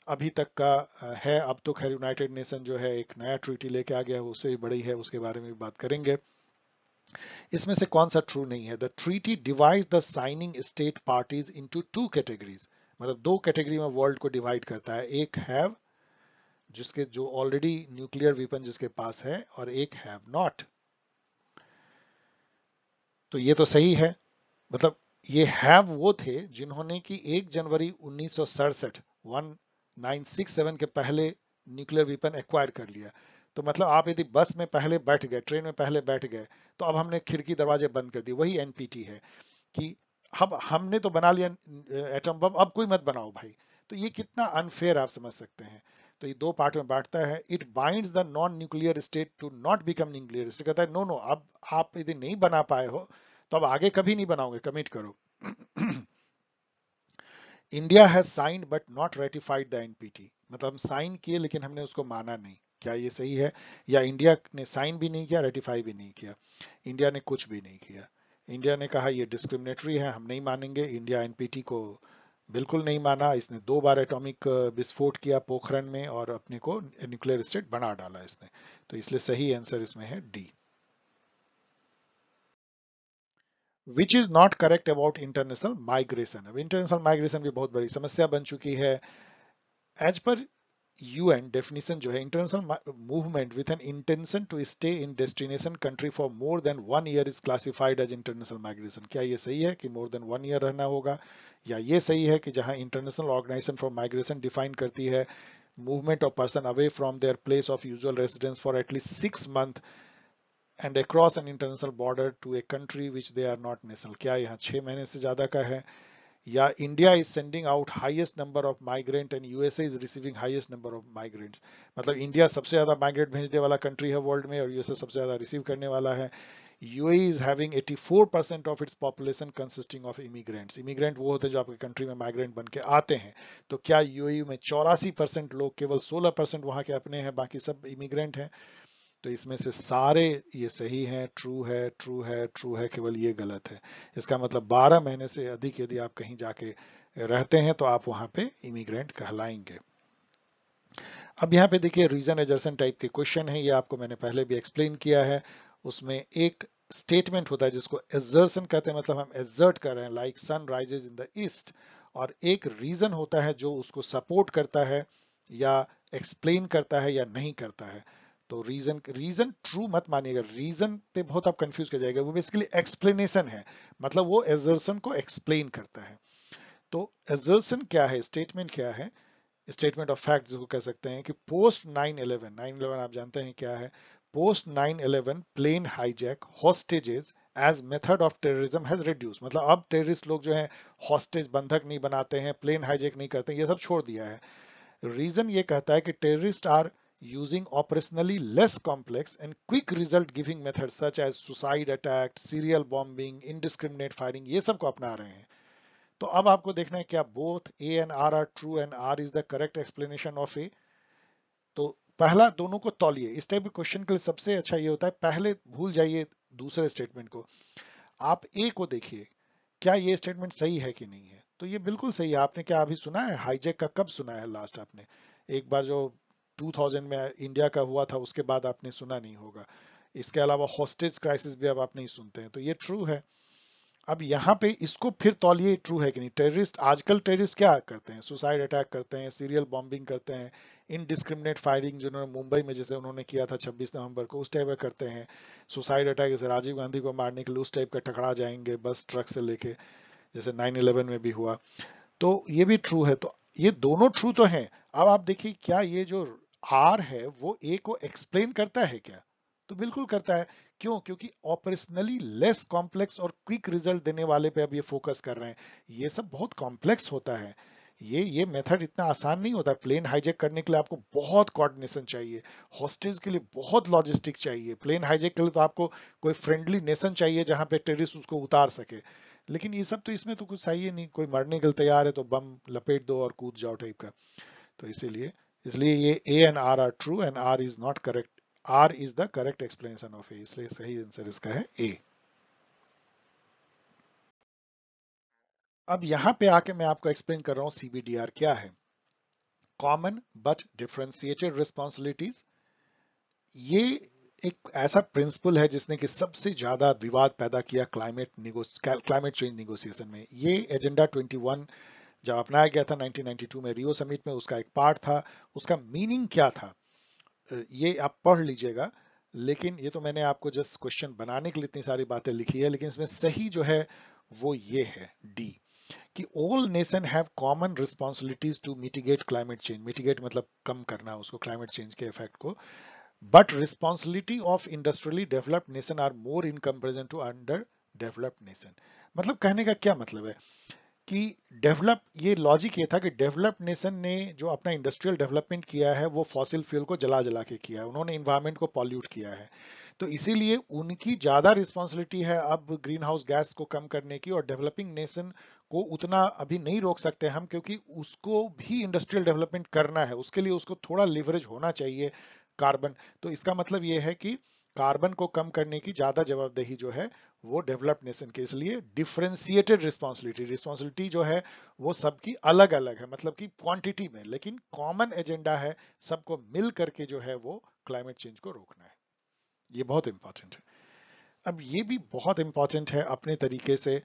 अभी तक का है। अब तो खैर यूनाइटेड नेशन जो है एक नया ट्रीटी लेके आ गया है, उससे भी बड़ी है, उसके बारे में भी बात करेंगे। इसमें से कौन सा ट्रू नहीं है। The treaty divide the signing state parties into 2 categories, मतलब 2 कैटेगरी में वर्ल्ड को डिवाइड करता है। एक हैव, जिसके जो ऑलरेडी न्यूक्लियर वेपन जिसके पास है, और एक हैव नॉट। तो ये तो सही है, मतलब ये हैव वो थे जिन्होंने कि 1 जनवरी 1967 1967 के पहले न्यूक्लियर वेपन एक्वायर कर लिया। तो मतलब आप यदि बस में पहले बैठ गए, ट्रेन में पहले बैठ गए, तो अब हमने खिड़की दरवाजे बंद कर दिए, वही NPT है कि अब हमने तो बना लिया एटम बम, अब कोई मत बनाओ भाई। तो ये कितना अनफेयर आप समझ सकते हैं। तो ये दो पार्ट में बांटता है। It binds the non nuclear state to not become nuclear state. कहता है नो नो, अब आप यदि नहीं बना पाए हो तो अब आगे कभी नहीं बनाओगे, कमिट करो। India has signed but not ratified the NPT. मतलब हम साइन किए लेकिन हमने उसको माना नहीं। क्या ये सही है? या इंडिया ने साइन भी नहीं किया, रेटिफाई भी नहीं किया? इंडिया ने कुछ भी नहीं किया। इंडिया ने कहा ये डिस्क्रिमिनेटरी है, हम नहीं मानेंगे। इंडिया एनपीटी को बिल्कुल नहीं माना। इसने 2 बार एटॉमिक विस्फोट किया पोखरण में और अपने को न्यूक्लियर स्टेट बना डाला इसने। तो इसलिए सही आंसर इसमें है D. Which is not correct about international migration. अब इंटरनेशनल माइग्रेशन भी बहुत बड़ी समस्या बन चुकी है। एज पर UN definition जो है, international movement with an intention to stay in destination country for more than 1 year is classified as international migration. क्या ये सही है कि मोर देन 1 ईयर रहना होगा? या ये सही है कि जहां international organisation for migration define करती है movement of person away from their place of usual residence for at least 6 months and across an international border to a country which they are not national. क्या यहाँ 6 महीने से ज्यादा का है? या India is sending out highest number of migrant and USA is receiving highest number of migrants. मतलब India सबसे ज्यादा माइग्रेट भेजने वाला कंट्री है वर्ल्ड में और यूएसए सबसे ज्यादा रिसीव करने वाला है। UAE is having 84% of its population consisting of immigrants. Immigrant वो होते हैं जो आपके कंट्री में माइग्रेंट बन के आते हैं। तो क्या यूएई में 84% लोग, केवल 16% वहां के अपने हैं, बाकी सब इमिग्रेंट हैं? तो इसमें से सारे ये सही हैं, ट्रू है, ट्रू है, ट्रू है, केवल ये गलत है। इसका मतलब 12 महीने से अधिक यदि आप कहीं जाके रहते हैं तो आप वहां पे इमिग्रेंट कहलाएंगे। अब यहाँ पे देखिए रीजन एजर्सन टाइप के क्वेश्चन है, ये आपको मैंने पहले भी एक्सप्लेन किया है। उसमें एक स्टेटमेंट होता है जिसको एजर्सन कहते हैं, मतलब हम एजर्ट कर रहे हैं like sun rises in the east, और एक रीजन होता है जो उसको सपोर्ट करता है या एक्सप्लेन करता है या नहीं करता है। तो रीजन रीजन ट्रू मत मानिएगा, रीजन पे बहुत आप कंफ्यूज कर जाएगा। वो बेसिकली एक्सप्लेनेशन है, मतलब वो एजर्सन को एक्सप्लेन करता है। तो एजर्सन क्या है, स्टेटमेंट क्या है? स्टेटमेंट ऑफ फैक्ट जिसको कह सकते हैं कि पोस्ट 9/11, 9/11 आप जानते हैं क्या है? Post 9/11 plane hijack hostages as method of terrorism has reduce. मतलब अब टेररिस्ट लोग जो है हॉस्टेज बंधक नहीं बनाते हैं, प्लेन हाईजैक नहीं करते हैं, ये सब छोड़ दिया है। रीजन ये कहता है कि terrorist are using operationally less complex and quick result giving methods such as suicide attack, serial bombing, indiscriminate firing, ये सब को अपना रहे हैं। तो अब आपको देखना है क्या both A and R are true and R is the correct explanation of A। तो पहला दोनों को तौलिए। इस टाइप के क्वेश्चन के लिए सबसे अच्छा ये होता है पहले भूल जाइए दूसरे स्टेटमेंट को, आप ए को देखिए क्या ये स्टेटमेंट सही है कि नहीं है। तो ये बिल्कुल सही है। आपने क्या अभी सुना है हाईजैक का? कब सुना है लास्ट आपने? एक बार जो 2000 में इंडिया का हुआ था उसके बाद आपने सुना नहीं होगा। इसके अलावा हॉस्टेज क्राइसिस भी अब आप नहीं सुनते हैं, तो ये ट्रू है। अब यहाँ पे इसको फिर तौलिए ट्रू है कि नहीं। टेररिस्ट, आजकल टेररिस्ट क्या करते हैं? सुसाइड अटैक करते हैं, सीरियल बॉम्बिंग करते हैं, इनडिस्क्रिमिनेट फायरिंग जिन्होंने मुंबई में जैसे उन्होंने किया था 26 नवंबर को, उस टाइप का करते हैं। सुसाइड अटैक जैसे राजीव गांधी को मारने के लिए उस टाइप का टकरा जाएंगे बस ट्रक से लेके, जैसे 9/11 में भी हुआ। तो ये भी ट्रू है। तो ये दोनों ट्रू तो हैं। अब आप देखिए क्या ये जो आर है वो ए को एक्सप्लेन करता है क्या? तो बिल्कुल करता है। क्यों? क्योंकि ऑपरेशनली लेस कॉम्प्लेक्स और क्विक रिजल्ट देने वाले पे अब ये फोकस कर रहे हैं। ये सब बहुत कॉम्प्लेक्स होता है। ये मेथड इतना आसान नहीं होता। प्लेन हाईजैक करने के लिए आपको बहुत कोऑर्डिनेशन चाहिए, हॉस्टेज के लिए बहुत लॉजिस्टिक चाहिए, प्लेन हाईजैक के लिए तो आपको कोई फ्रेंडली नेशन चाहिए जहां पे टेररिस्ट उसको उतार सके। लेकिन ये सब तो इसमें तो कुछ चाहिए नहीं, कोई मरने के लिए तैयार है तो बम लपेट दो और कूद जाओ टाइप का। तो इसीलिए इसलिए ये A and R are true and R is not correct. R is the correct explanation of A, इसलिए सही आंसर इसका है ए। अब यहां पे आके मैं आपको एक्सप्लेन कर रहा हूं सीबीडीआर क्या है। कॉमन बट डिफरेंशिएटेड रिस्पॉन्सिबिलिटीज, ये एक ऐसा प्रिंसिपल है जिसने कि सबसे ज्यादा विवाद पैदा किया क्लाइमेट चेंज निगोसिएशन में। ये एजेंडा 21 जब अपनाया गया था 1992 में रियो समिट में, उसका एक पार्ट था। उसका मीनिंग क्या था ये आप पढ़ लीजिएगा। लेकिन ये तो मैंने आपको जस्ट क्वेश्चन बनाने के लिए इतनी सारी बातें लिखी है, लेकिन इसमें सही जो है वो ये है डी, कि all nation have common responsibilities to mitigate climate change. Mitigate मतलब कम करना उसको, क्लाइमेट चेंज के इफेक्ट को। But responsibility of industrially developed nation are more in comparison to underdeveloped nation। मतलब कहने का क्या मतलब है कि डेवलप, ये लॉजिक ये था कि डेवलप्ड नेशन ने जो अपना इंडस्ट्रियल डेवलपमेंट किया है वो फॉसिल फ्यूल को जला जला के किया है, उन्होंने इन्वायरमेंट को पॉल्यूट किया है। तो इसीलिए उनकी ज्यादा रिस्पॉन्सिबिलिटी है अब ग्रीन हाउस गैस को कम करने की, और डेवलपिंग नेशन को उतना अभी नहीं रोक सकते हम, क्योंकि उसको भी इंडस्ट्रियल डेवलपमेंट करना है, उसके लिए उसको थोड़ा लिवरेज होना चाहिए कार्बन। तो इसका मतलब ये है कि कार्बन को कम करने की ज्यादा जवाबदेही जो है वो डेवलप्ड नेशन के, इसलिए डिफरेंशिएटेड रिस्पॉन्सिबिलिटी, रिस्पॉन्सिबिलिटी जो है वो सबकी अलग अलग है, मतलब कि क्वांटिटी में, लेकिन कॉमन एजेंडा है सबको मिल करके जो है वो क्लाइमेट चेंज को रोकना है। ये बहुत इंपॉर्टेंट है। अब ये भी बहुत इंपॉर्टेंट है अपने तरीके से।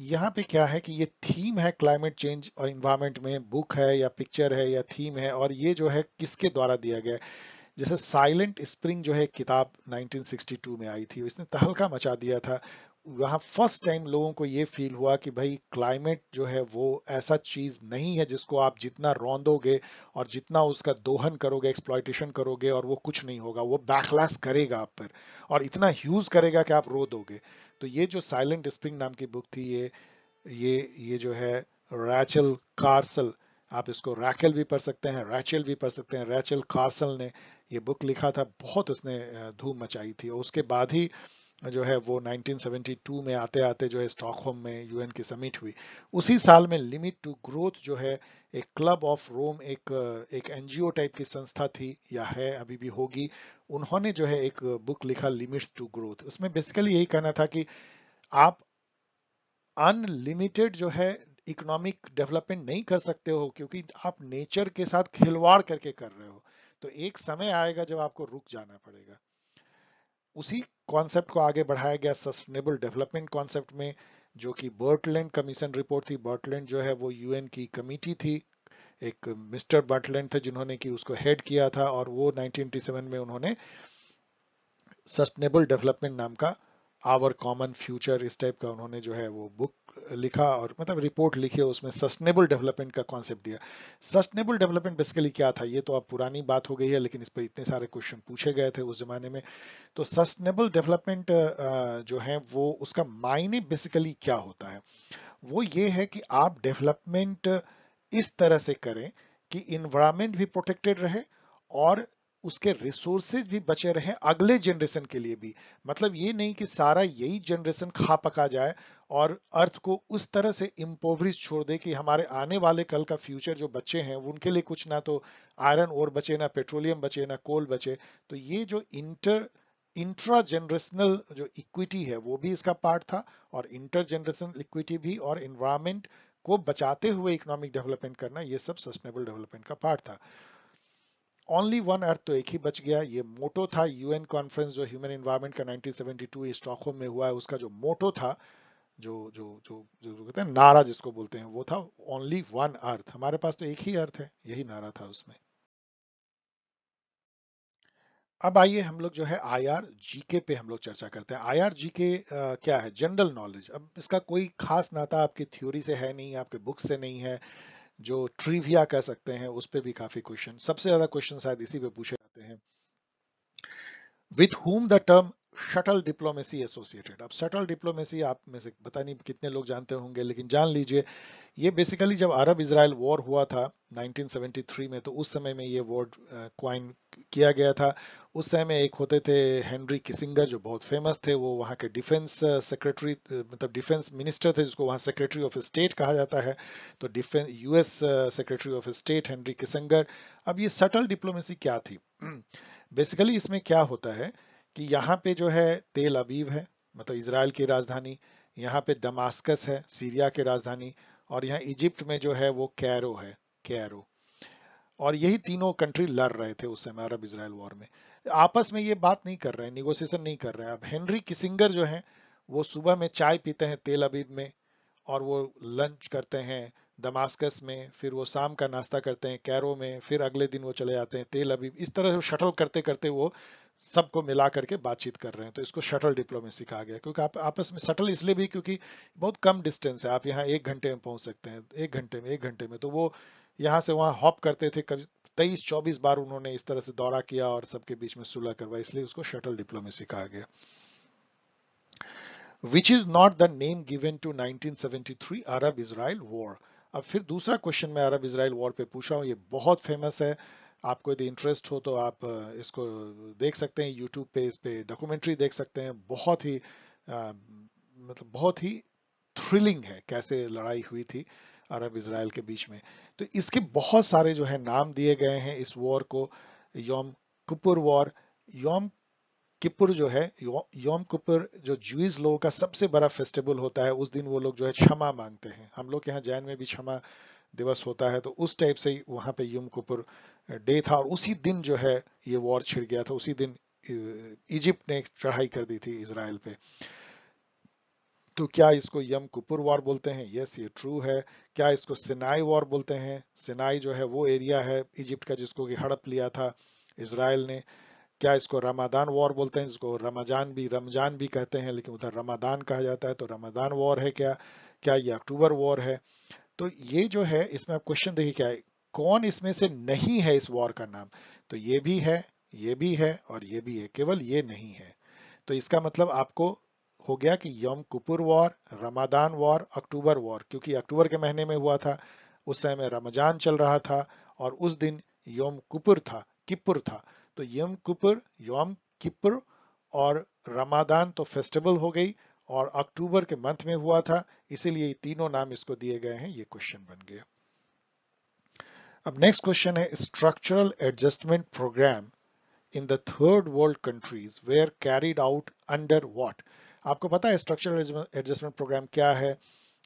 यहाँ पे क्या है कि ये थीम है क्लाइमेट चेंज और इन्वायरमेंट में, बुक है या पिक्चर है या थीम है, और ये जो है किसके द्वारा दिया गया है। जैसे साइलेंट स्प्रिंग जो है किताब 1962 में आई थी, इसने तहलका मचा दिया था। वहां फर्स्ट टाइम लोगों को ये फील हुआ कि भाई क्लाइमेट जो है वो ऐसा चीज नहीं है जिसको आप जितना रौंदोगे और जितना उसका दोहन करोगे, एक्सप्लॉइटेशन करोगे, और वो कुछ नहीं होगा, वो बैकलैश करेगा आप पर और इतना ह्यूज करेगा कि आप रो दोगे। तो ये जो साइलेंट स्प्रिंग नाम की बुक थी, ये जो है रैचल कार्सल, आप इसको रैकेल भी पढ़ सकते हैं, रैचल भी पढ़ सकते हैं, रैचल कार्सल ने ये बुक लिखा था, बहुत उसने धूम मचाई थी। और उसके बाद ही जो है वो 1972 में आते आते जो है स्टॉकहोम में यूएन की समिट हुई। उसी साल में लिमिट टू ग्रोथ जो है, एक क्लब ऑफ रोम, एक एनजीओ टाइप की संस्था थी या है, अभी भी होगी, उन्होंने जो है एक बुक लिखा लिमिट्स टू ग्रोथ। उसमें बेसिकली यही कहना था कि आप अनलिमिटेड जो है इकोनॉमिक डेवलपमेंट नहीं कर सकते हो, क्योंकि आप नेचर के साथ खिलवाड़ करके कर रहे हो। तो एक समय आएगा जब आपको रुक जाना पड़ेगा। उसी कॉन्सेप्ट को आगे बढ़ाया गया सस्टेनेबल डेवलपमेंट कॉन्सेप्ट में, जो कि बर्टलैंड कमीशन रिपोर्ट थी। बर्टलैंड जो है वो यूएन की कमिटी थी, एक मिस्टर बर्टलैंड थे जिन्होंने कि उसको हेड किया था, और वो 1987 में उन्होंने सस्टेनेबल डेवलपमेंट नाम का, आवर कॉमन फ्यूचर, इस टाइप का उन्होंने जो है वो बुक लिखा, और मतलब रिपोर्ट लिखी है, उसमें सस्टेनेबल डेवलपमेंट का कॉन्सेप्ट दिया। सस्टेनेबल डेवलपमेंट बेसिकली क्या था, ये तो अब पुरानी बात हो गई है, लेकिन इस पर इतने सारे क्वेश्चन पूछे गए थे उस जमाने में। तो सस्टेनेबल डेवलपमेंट जो है वो उसका मायने बेसिकली क्या होता है, वो ये है कि आप डेवलपमेंट इस तरह से करें कि इन्वायरमेंट भी प्रोटेक्टेड रहे और उसके रिसोर्सेज भी बचे रहे अगले जनरेशन के लिए भी। मतलब ये नहीं कि सारा यही जनरेशन खा पका जाए और अर्थ को उस तरह से इम्पोवरिश छोड़ दे कि हमारे आने वाले कल का फ्यूचर जो बच्चे हैं उनके लिए कुछ ना तो आयरन ओर बचे, ना पेट्रोलियम बचे, ना कोल बचे। तो ये जो इंट्रा जनरेशनल जो इक्विटी है वो भी इसका पार्ट था, और इंटर जनरेशनल इक्विटी भी, और इन्वायरमेंट को बचाते हुए इकोनॉमिक डेवलपमेंट करना, ये सब सस्टेनेबल डेवलपमेंट का पार्ट था। ओनली वन अर्थ तो एक ही बच गया, ये मोटो था यूएन कॉन्फ्रेंस जो ह्यूमन एनवायरनमेंट का 1972 स्टॉकहोम में हुआ है, उसका जो मोटो था, जो कहते हैं नारा जिसको बोलते हैं, वो था ओनली वन अर्थ, हमारे पास तो एक ही अर्थ है, यही नारा था उसमें। अब आइए हम लोग जो है आईआर जीके पे हम लोग चर्चा करते हैं। आईआर जीके क्या है, जनरल नॉलेज। अब इसका कोई खास नाता आपकी थ्योरी से है नहीं, आपके बुक से नहीं है, जो ट्रिविया कह सकते हैं उस पे भी काफी क्वेश्चन, सबसे ज्यादा क्वेश्चन शायद इसी पे पूछे जाते हैं। With whom the term shuttle diplomacy associated. अब शटल डिप्लोमेसी आप में से पता नहीं कितने लोग जानते होंगे, लेकिन जान लीजिए, ये बेसिकली जब अरब इजराइल वॉर हुआ था 1973 में, तो उस समय में ये वर्ड क्वाइन किया गया था। उस समय एक होते थे हेनरी किसिंगर जो बहुत फेमस थे, वो वहाँ के डिफेंस सेक्रेटरी, मतलब डिफेंस मिनिस्टर थे, जिसको वहाँ सेक्रेटरी ऑफ स्टेट कहा जाता है। तो defence US secretary of state Henry Kissinger. अब ये सटल डिप्लोमेसी क्या थी, बेसिकली इसमें क्या होता है कि यहाँ पे जो है तेल अवीव है, मतलब इजराइल की राजधानी, यहाँ पे दमास्कस है सीरिया की राजधानी, और यहाँ इजिप्ट में जो है वो कैरो है, कैरो। और यही तीनों कंट्री लड़ रहे थे उस समय अरब इजराइल वॉर में, आपस में ये बात नहीं कर रहे हैं, निगोशिएशन नहीं कर रहे हैं। अब हेनरी किसिंगर जो है वो सुबह में चाय पीते हैं तेल अवीव में, और वो लंच करते हैं दमास्कस में, फिर वो शाम का नाश्ता करते हैं कैरो में, फिर अगले दिन वो चले जाते हैं तेल अवीव। इस तरह से शटल करते करते वो सबको मिला करके बातचीत कर रहे हैं, तो इसको शटल डिप्लोमेसी कहा गया। क्योंकि आप आपस में शटल इसलिए भी क्योंकि बहुत कम डिस्टेंस है, आप यहाँ 1 घंटे में पहुंच सकते हैं, 1 घंटे में, 1 घंटे में। तो वो यहाँ से वहाँ हॉप करते थे, कभी 23-24 बार उन्होंने इस तरह से दौरा किया और सबके बीच में सुलह करवाई, इसलिए उसको शटल डिप्लोमेसी कहा गया। Which is not the name given to 1973 Arab Israel war. अब फिर दूसरा क्वेश्चन मैं अरब इजराइल वॉर पे पूछ रहा हूँ, ये बहुत फेमस है। आपको यदि इंटरेस्ट हो तो आप इसको देख सकते हैं यूट्यूब पे, इस पे डॉक्यूमेंट्री देख सकते हैं। बहुत ही मतलब बहुत ही थ्रिलिंग है कैसे लड़ाई हुई थी अरब इजराइल के बीच में। तो इसके बहुत सारे जो है नाम दिए गए हैं इस वॉर को। योम किपुर वॉर, योम किपुर जो है, योम किपुर जो ज्यूइश लोगों का सबसे बड़ा फेस्टिवल होता है, उस दिन वो लोग जो है क्षमा मांगते हैं। हम लोग के यहाँ जैन में भी क्षमा दिवस होता है, तो उस टाइप से ही वहां पे योम किपुर डे था। और उसी दिन जो है ये वॉर छिड़ गया था, उसी दिन इजिप्ट ने चढ़ाई कर दी थी इसराइल पे। तो क्या इसको यम कुपुर वॉर बोलते हैं? यस, ये ट्रू है। क्या इसको सिनाई वॉर बोलते हैं? सिनाई जो है वो एरिया है इजिप्ट का जिसको कि हड़प लिया था इसराइल ने। क्या इसको रमादान वॉर बोलते हैं? जिसको रमजान भी कहते हैं, लेकिन उधर रमादान कहा जाता है, तो रमादान वॉर है क्या? क्या ये अक्टूबर वॉर है? तो ये जो है इसमें आप क्वेश्चन देखिए क्या है, कौन इसमें से नहीं है इस वॉर का नाम? तो ये भी है, ये भी है और ये भी है, केवल ये नहीं है। तो इसका मतलब आपको हो गया कि यम कुपुर वॉर, रमादान वॉर, अक्टूबर वॉर, क्योंकि अक्टूबर के महीने में हुआ था, उस समय रमजान चल रहा था और उस दिन यम कुपुर था, किपुर था। तो यम कुपुर, यम किपुर और रमादान तो फेस्टिवल हो गई, और अक्टूबर के मंथ में हुआ था, इसीलिए ये तीनों नाम इसको दिए गए हैं। ये क्वेश्चन बन गया। अब नेक्स्ट क्वेश्चन है, structural adjustment programme in the third world countries were carried out under what? आपको पता है स्ट्रक्चरल एडजस्टमेंट प्रोग्राम क्या है?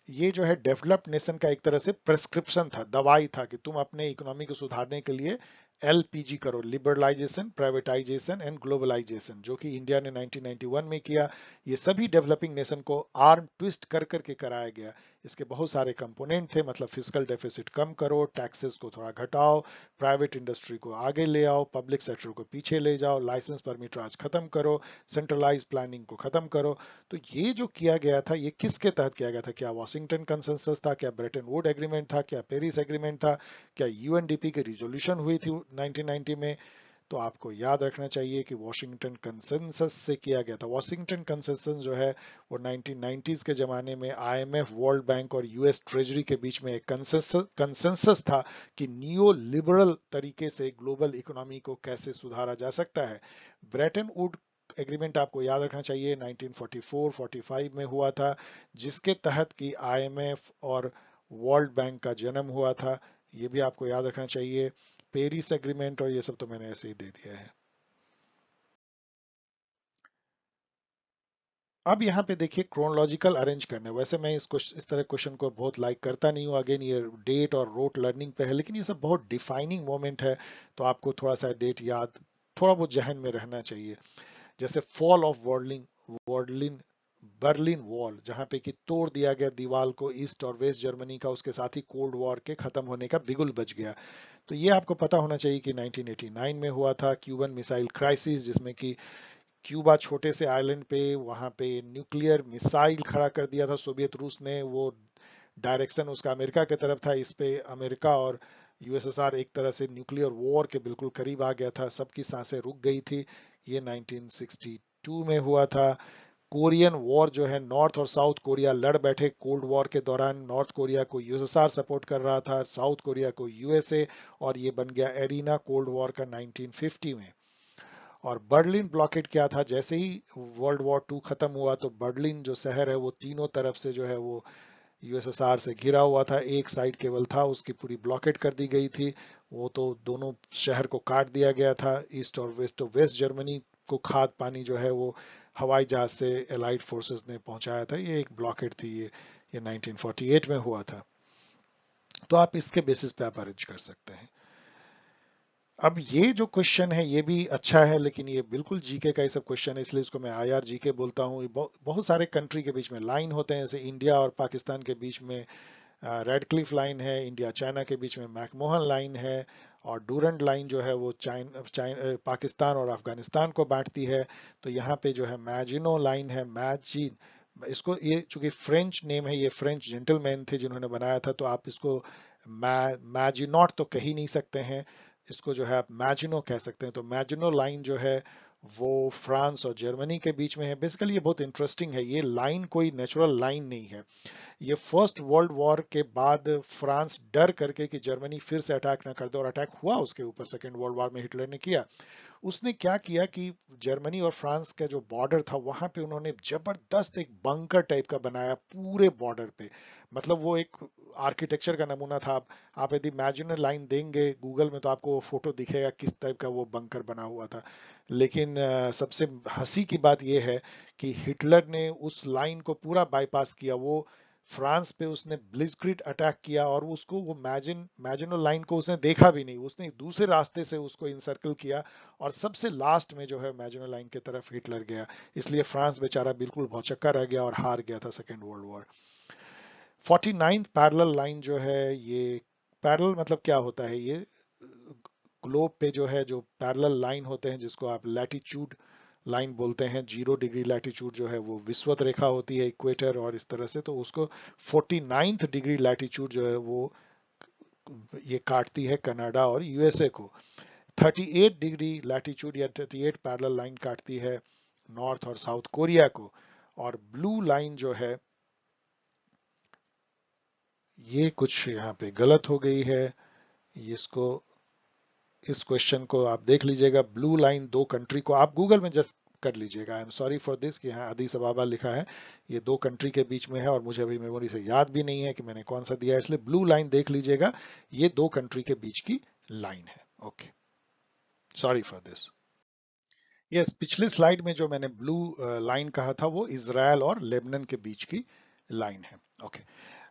ये जो है डेवलप्ड नेशन का एक तरह से प्रेस्क्रिप्शन था, दवाई था कि तुम अपने इकोनॉमी को सुधारने के लिए एलपीजी करो, लिबरलाइजेशन, प्राइवेटाइजेशन एंड ग्लोबलाइजेशन, जो कि इंडिया ने 1991 में किया। ये सभी डेवलपिंग नेशन को आर्म ट्विस्ट कर करके कराया गया। इसके बहुत सारे कंपोनेंट थे, मतलब फिजिकल डेफिसिट कम करो, टैक्सेस को थोड़ा घटाओ, प्राइवेट इंडस्ट्री को आगे ले आओ, पब्लिक सेक्टर को पीछे ले जाओ, लाइसेंस परमिट राज खत्म करो, सेंट्रलाइज प्लानिंग को खत्म करो। तो ये जो किया गया था, ये किसके तहत किया गया था? क्या वाशिंगटन कंसेंसस था? क्या ब्रेटन वुड एग्रीमेंट था? क्या पेरिस एग्रीमेंट था? क्या यूएनडीपी की रिजोल्यूशन हुई थी 1990 में? तो आपको याद रखना चाहिए कि वॉशिंगटन कंसेंसस से किया गया था। वॉशिंगटन कंसेंसस जो है वो 1990s के जमाने में आईएमएफ, वर्ल्ड बैंक और यूएस ट्रेजरी के बीच में एक कंसेंसस था कि नियो लिबरल तरीके से ग्लोबल इकोनॉमी को कैसे सुधारा जा सकता है। ब्रेटन वुड एग्रीमेंट आपको याद रखना चाहिए 1944-45 में हुआ था, जिसके तहत कि आईएमएफ और वर्ल्ड बैंक का जन्म हुआ था। ये भी आपको याद रखना चाहिए। पेरिस एग्रीमेंट और ये सब तो मैंने ऐसे ही दे दिया है। अब यहाँ पे देखिए क्रोनोलॉजिकल अरेंज करने, वैसे मैं इस तरह क्वेश्चन को बहुत लाइक करता नहीं हूँ। अगेन ये डेट और रोट लर्निंग पे है, लेकिन ये सब बहुत डिफाइनिंग मोमेंट है, तो आपको थोड़ा सा डेट याद, थोड़ा बहुत जहन में रहना चाहिए। जैसे fall of Berlin Berlin wall, जहां पे कि तोड़ दिया गया दीवार को ईस्ट और वेस्ट जर्मनी का, उसके साथ ही कोल्ड वॉर के खत्म होने का बिगुल बच गया। तो ये आपको पता होना चाहिए कि 1989 में हुआ था क्यूबन मिसाइल क्राइसिस, जिसमें कि क्यूबा छोटे से आइलैंड पे, वहां पे न्यूक्लियर मिसाइल खड़ा कर दिया था सोवियत रूस ने। वो डायरेक्शन उसका अमेरिका की तरफ था, इस पे अमेरिका और यूएसएसआर एक तरह से न्यूक्लियर वॉर के बिल्कुल करीब आ गया था, सबकी सांसें रुक गई थी। ये 1962 में हुआ था। कोरियन वॉर जो है, नॉर्थ और साउथ कोरिया लड़ बैठे कोल्ड वॉर के दौरान। नॉर्थ कोरिया को यूएसएसआर सपोर्ट कर रहा था, साउथ कोरिया को यूएसए, और ये बन गया एरिना कोल्ड वॉर का 1950 में। और बर्लिन ब्लॉकेट क्या था? जैसे ही वर्ल्ड वॉर टू खत्म हुआ तो बर्लिन जो शहर है वो तीनों तरफ से जो है वो यूएसएसआर से घिरा हुआ था, एक साइड केवल था, उसकी पूरी ब्लॉकेट कर दी गई थी। वो तो दोनों शहर को काट दिया गया था, ईस्ट और वेस्ट। तो वेस्ट जर्मनी को खाद पानी जो है वो हवाई जहाज से एलाइड फोर्सेस ने पहुंचाया था। ये एक ब्लॉकेट थी, ये 1948 में हुआ था। तो आप इसके बेसिस पे आप अरेंज कर सकते हैं। अब ये जो क्वेश्चन है ये भी अच्छा है, लेकिन ये बिल्कुल जीके का ही सब क्वेश्चन है, इसलिए इसको मैं आईआर जीके बोलता हूँ। बहुत सारे कंट्री के बीच में लाइन होते हैं, जैसे इंडिया और पाकिस्तान के बीच में रेड क्लिफ लाइन है, इंडिया चाइना के बीच में मैकमोहन लाइन है, और डूरंड लाइन जो है वो पाकिस्तान और अफगानिस्तान को बांटती है। तो यहाँ पे जो है मैजिनो लाइन है, मैजिन, इसको, ये चूंकि फ्रेंच नेम है, ये फ्रेंच जेंटलमैन थे जिन्होंने बनाया था, तो आप इसको मैजिनॉट तो कह ही नहीं सकते हैं, इसको जो है आप मैजिनो कह सकते हैं। तो मैजिनो लाइन जो है वो फ्रांस और जर्मनी के बीच में है। बेसिकली ये बहुत इंटरेस्टिंग है, ये लाइन कोई नेचुरल लाइन नहीं है। ये फर्स्ट वर्ल्ड वॉर के बाद फ्रांस डर करके कि जर्मनी फिर से अटैक ना कर दे, और अटैक हुआ उसके ऊपर सेकेंड वर्ल्ड वॉर में हिटलर ने किया। उसने क्या किया कि जर्मनी और फ्रांस का जो बॉर्डर था वहां पे उन्होंने जबरदस्त एक बंकर टाइप का बनाया पूरे बॉर्डर पे। मतलब वो एक आर्किटेक्चर का नमूना था। आप यदि इमेजिनर लाइन देंगे गूगल में तो आपको वो फोटो दिखेगा किस टाइप का वो बंकर बना हुआ था। लेकिन सबसे हंसी की बात यह है कि हिटलर ने उस लाइन को पूरा बाईपास किया। वो फ्रांस पे उसने ब्लिट्जक्रीग अटैक किया और उसको वो मैजिनो लाइन को उसने देखा भी नहीं, उसने दूसरे रास्ते से उसको इंसर्कल किया और सबसे लास्ट में जो है मैजिनो लाइन की तरफ हिटलर गया। इसलिए फ्रांस बेचारा बिल्कुल भौचक्का रह गया और हार गया था second world war. 49th parallel line जो है, ये पैरेलल मतलब क्या होता है, ये ग्लोब पे जो है जो पैरेलल लाइन होते हैं जिसको आप लैटिट्यूड लाइन बोलते हैं, 0 डिग्री लैटिट्यूड जो है वो विषुवत रेखा होती है इक्वेटर और इस तरह से, तो उसको 49th डिग्री लैटिट्यूड जो है वो ये काटती है कनाडा और यूएसए को। 38 डिग्री लैटिट्यूड या 38 पैरेलल लाइन काटती है नॉर्थ और साउथ कोरिया को। और ब्लू लाइन जो है, ये कुछ यहाँ पे गलत हो गई है, इसको इस क्वेश्चन को आप देख लीजिएगा। ब्लू लाइन दो कंट्री को, आप गूगल में जस्ट कर लीजिएगा, I am sorry for this कि यहाँ अदीस अबाबा लिखा है, ये दो कंट्री के बीच में है और मुझे अभी मेमोरी से याद भी नहीं है कि मैंने कौन सा दिया है, इसलिए ब्लू लाइन देख लीजिएगा, ये दो कंट्री के बीच की लाइन है। Okay, sorry for this. Yes, पिछले स्लाइड में जो मैंने ब्लू लाइन कहा था वो इसराइल और लेबनान के बीच की लाइन है। ओके,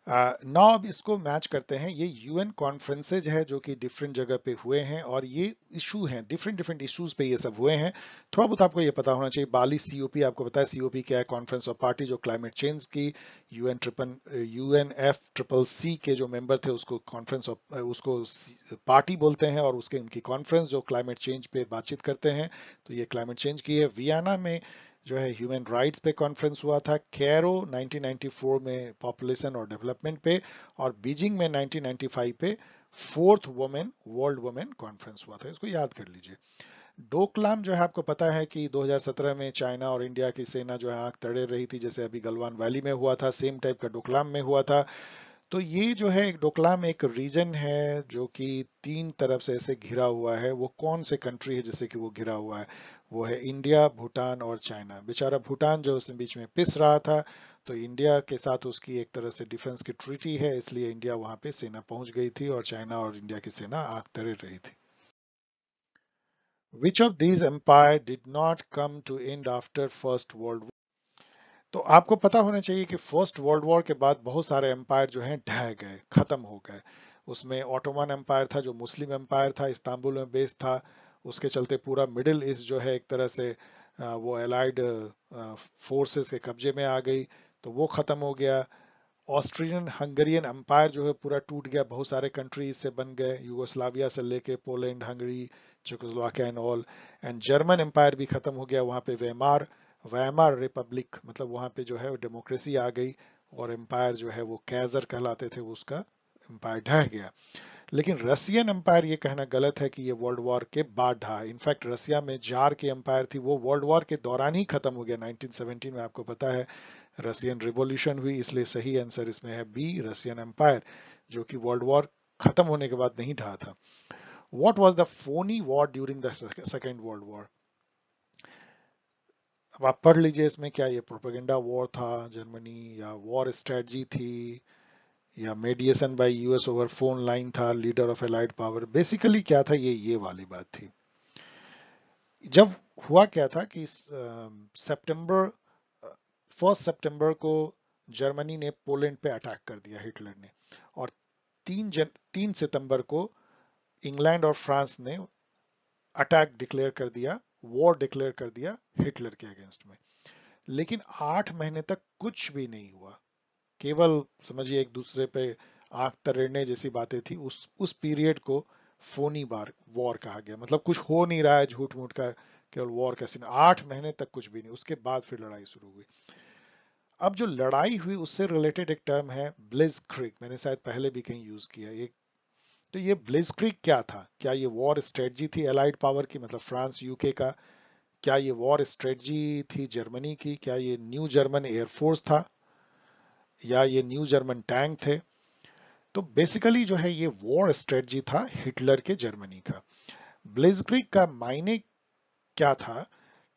नाउ अब इसको मैच करते हैं। ये यूएन कॉन्फ्रेंसेज है जो कि डिफरेंट जगह पे हुए हैं और ये इशू हैं, डिफरेंट डिफरेंट इश्यूज पे ये सब हुए हैं। थोड़ा बहुत आपको ये पता होना चाहिए। बाली सीओपी, आपको पता है सीओपी क्या है, कॉन्फ्रेंस ऑफ पार्टी, जो क्लाइमेट चेंज की UNFCCC के जो मेंबर थे उसको कॉन्फ्रेंस ऑफ उसको पार्टी बोलते हैं, और उसके उनकी कॉन्फ्रेंस जो क्लाइमेट चेंज पे बातचीत करते हैं, तो ये क्लाइमेट चेंज की है। वियना में जो है ह्यूमन राइट्स पे कॉन्फ्रेंस हुआ था। कैरो 1994 में पॉपुलेशन और डेवलपमेंट पे, और बीजिंग में 1995 पे fourth women world women conference हुआ था। इसको याद कर लीजिए। डोकलाम जो है, आपको पता है कि 2017 में चाइना और इंडिया की सेना जो है आंख तड़े रही थी, जैसे अभी गलवान वैली में हुआ था, सेम टाइप का डोकलाम में हुआ था। तो ये जो है एक डोकलाम एक रीजन है जो कि तीन तरफ से ऐसे घिरा हुआ है। वो कौन से कंट्री है जिससे कि वो घिरा हुआ है? वो है इंडिया, भूटान और चाइना। बेचारा भूटान जो उसने बीच में पिस रहा था, तो इंडिया के साथ उसकी एक तरह से डिफेंस की ट्रीटी है, इसलिए इंडिया वहां पे सेना पहुंच गई थी और चाइना और इंडिया की सेना आग तरे रही थी। Which of these empire did not come to end after first world? तो आपको पता होना चाहिए कि फर्स्ट वर्ल्ड वॉर के बाद बहुत सारे एम्पायर जो हैं ढह गए, खत्म हो गए। उसमें ऑटोमन एम्पायर था जो मुस्लिम एम्पायर था, इस्तांबुल में बेस था। उसके चलते पूरा मिडिल ईस्ट जो है एक तरह से वो एलाइड फोर्सेस के कब्जे में आ गई, तो वो खत्म हो गया। ऑस्ट्रियन हंगेरियन एम्पायर जो है पूरा टूट गया, बहुत सारे कंट्रीज से बन गए, यूगोस्लाविया से लेके Poland, Hungary, Czechoslovakia and all. And German empire भी खत्म हो गया, वहां पे वेमार वैमार रिपब्लिक, मतलब वहां पे जो है डेमोक्रेसी आ गई, और एम्पायर जो है वो कैजर कहलाते थे, वो उसका एम्पायर ढह गया। लेकिन रसियन एम्पायर, ये कहना गलत है कि ये वर्ल्ड वॉर के बाद ढहा। इनफैक्ट रसिया में जार की एम्पायर थी, वो वर्ल्ड वॉर के दौरान ही खत्म हो गया। 1917 में आपको पता है रसियन रिवॉल्यूशन हुई, इसलिए सही आंसर इसमें है बी, रसियन एम्पायर, जो कि वर्ल्ड वॉर खत्म होने के बाद नहीं ढहा था। What was the phoney war during the Second world War? अब आप पढ़ लीजिए इसमें क्या ये प्रोपेगेंडा वॉर था जर्मनी, या वॉर स्ट्रेटजी थी, या mediation by US over phone line था, leader of allied power? Basically क्या था, ये वाली बात थी। जब हुआ क्या था कि सितंबर 1 सितंबर को जर्मनी ने पोलैंड पे अटैक कर दिया, हिटलर ने, और 3 सितंबर को इंग्लैंड और फ्रांस ने अटैक डिक्लेयर कर दिया, वॉर डिक्लेयर कर दिया हिटलर के अगेंस्ट में। लेकिन 8 महीने तक कुछ भी नहीं हुआ, केवल समझिए एक दूसरे पे आंख तरेड़ने जैसी बातें थी। उस पीरियड को फोनी बार वॉर कहा गया, मतलब कुछ हो नहीं रहा है, झूठ मूठ का केवल वॉर का सीन। 8 महीने तक कुछ भी नहीं, उसके बाद फिर लड़ाई शुरू हुई। अब जो लड़ाई हुई उससे रिलेटेड एक टर्म है ब्लिट्जक्रीग, मैंने शायद पहले भी कहीं यूज किया एक। तो ये ब्लिट्जक्रीग क्या था? क्या ये वॉर स्ट्रेटजी थी एलाइड पावर की, मतलब फ्रांस यूके का, क्या ये वॉर स्ट्रेटजी थी जर्मनी की? क्या ये न्यू जर्मन एयरफोर्स था, या ये न्यू जर्मन टैंक थे? तो बेसिकली जो है ये वॉर स्ट्रेटजी था हिटलर के जर्मनी का। ब्लिट्जक्रिग का मायने क्या था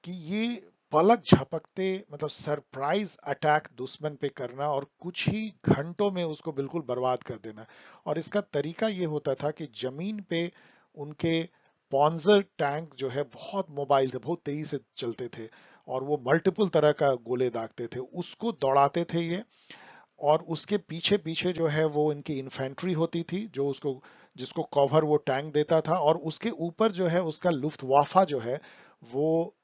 कि ये पलक झपकते, मतलब सरप्राइज अटैक दुश्मन पे करना और कुछ ही घंटों में उसको बिल्कुल बर्बाद कर देना। और इसका तरीका ये होता था कि जमीन पे उनके पॉन्जर टैंक जो है बहुत मोबाइल थे, बहुत तेजी से चलते थे, और वो मल्टीपल तरह का गोले दागते थे, उसको दौड़ाते थे ये। और उसके पीछे पीछे जो है वो इनकी इन्फेंट्री होती थी, जो उसको, जिसको कवर वो टैंक देता था, और उसके ऊपर जो है उसका लुफ्टवाफा जो है वो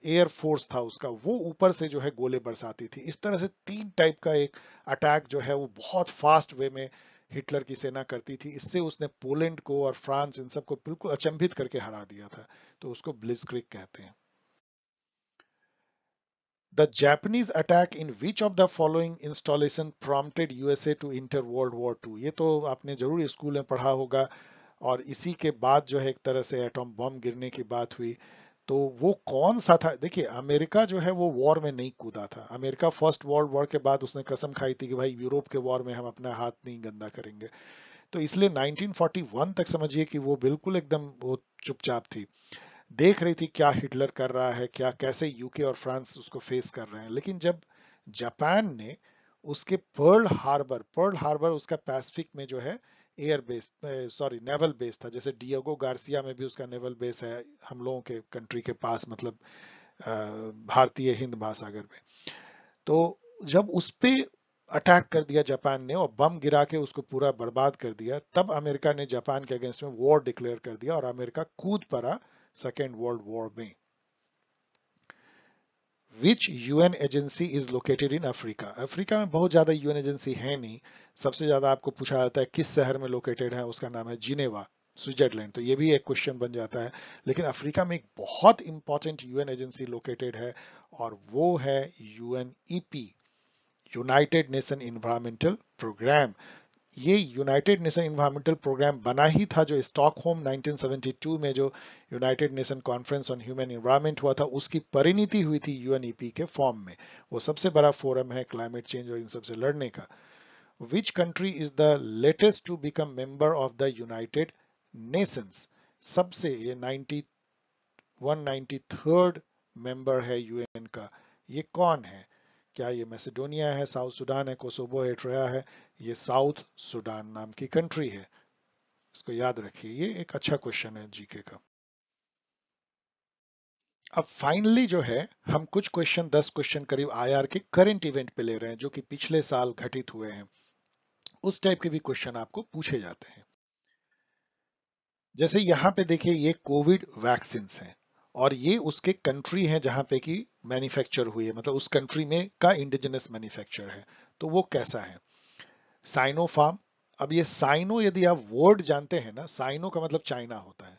एयर फोर्स था उसका, वो ऊपर से जो है गोले बरसाती थी। इस तरह से तीन टाइप का एक अटैक जो है वो बहुत फास्ट वे में हिटलर की सेना करती थी। इससे उसने पोलैंड को और फ्रांस इन सबको बिल्कुल अचंभित करके हरा दिया था। तो उसको ब्लिट्जक्रिग कहते हैं। The Japanese attack in which of the following installation prompted USA to enter World War II? ये तो आपने जरूर स्कूल में पढ़ा होगा। और इसी के बाद जो है एक तरह से एटॉम बम गिरने की बात हुई। तो वो कौन सा था? देखिए, अमेरिका जो है वो वॉर में नहीं कूदा था। अमेरिका फर्स्ट वर्ल्ड वॉर के बाद उसने कसम खाई थी कि भाई यूरोप के वॉर में हम अपना हाथ नहीं गंदा करेंगे। तो इसलिए 1941 तक समझिए कि वो बिल्कुल एकदम वो चुपचाप थी, देख रही थी क्या हिटलर कर रहा है, क्या कैसे यूके और फ्रांस उसको फेस कर रहे हैं। लेकिन जब जापान ने उसके पर्ल हार्बर उसका पैसिफिक में जो है air base, sorry naval base था, जैसे डिएगो गार्सिया में भी उसका नेवल बेस है हम लोगों के कंट्री के पास, मतलब भारतीय हिंद महासागर में। तो जब उस पे अटैक कर दिया जापान ने और बम गिरा के उसको पूरा बर्बाद कर दिया, तब अमेरिका ने जापान के अगेंस्ट में वॉर डिक्लेयर कर दिया और अमेरिका कूद पड़ा सेकेंड वर्ल्ड वॉर में। Which UN agency is located in Africa? Africa में बहुत ज्यादा यूएन एजेंसी है नहीं। सबसे ज्यादा आपको पूछा जाता है किस शहर में लोकेटेड है, उसका नाम है जिनेवा, स्विट्जरलैंड। तो ये भी एक क्वेश्चन बन जाता है। लेकिन अफ्रीका में एक बहुत इंपॉर्टेंट यूएन एजेंसी लोकेटेड है, और वो है UNEP, United Nation environmental programme. ये यूनाइटेड नेशन इन्वायरमेंटल प्रोग्राम बना ही था जो स्टॉकहोम 1972 में जो United Nation conference on human environment हुआ था, उसकी परिणति हुई थी यूएनईपी के फॉर्म में। वो सबसे बड़ा फोरम है क्लाइमेट चेंज और इन सबसे लड़ने का। Which country is the latest to become member of the United Nations? सबसे ये 193rd मेंबर है यूएन का। ये कौन है? क्या ये मैसेडोनिया है, साउथ सुडान है, कोसोवो, एरिट्रिया है? ये साउथ सुडान नाम की कंट्री है। इसको याद रखिए, ये एक अच्छा क्वेश्चन है जीके का। अब फाइनली जो है हम कुछ क्वेश्चन, 10 क्वेश्चन करीब आईआर के करंट इवेंट पे ले रहे हैं, जो कि पिछले साल घटित हुए हैं। उस टाइप के भी क्वेश्चन आपको पूछे जाते हैं। जैसे यहाँ पे देखिए, ये कोविड वैक्सीन हैं, और ये उसके कंट्री हैं जहां पे कि मैन्युफैक्चर हुई है, मतलब उस कंट्री में का इंडिजिनस मैन्युफैक्चर है। तो वो कैसा है? साइनोफार्म। अब ये साइनो, यदि आप वर्ड जानते हैं ना, साइनो का मतलब चाइना होता है,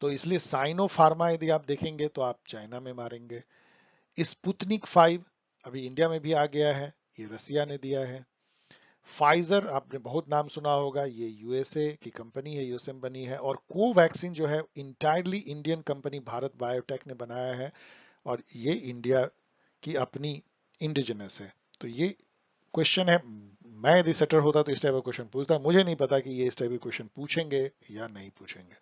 तो इसलिए साइनो फार्मा यदि आप देखेंगे तो आप चाइना में मारेंगे। स्पुतनिक 5 अभी इंडिया में भी आ गया है, ये रसिया ने दिया है। फाइजर आपने बहुत नाम सुना होगा, ये यूएसए की कंपनी है, यूएसए में बनी है। और कोवैक्सीन जो है entirely Indian company Bharat biotech ने बनाया है, और ये इंडिया की अपनी इंडिजिनस है। तो ये क्वेश्चन है। मैं यदि सेटर होता तो इस टाइप का क्वेश्चन पूछता। मुझे नहीं पता कि ये इस टाइप के क्वेश्चन पूछेंगे या नहीं पूछेंगे।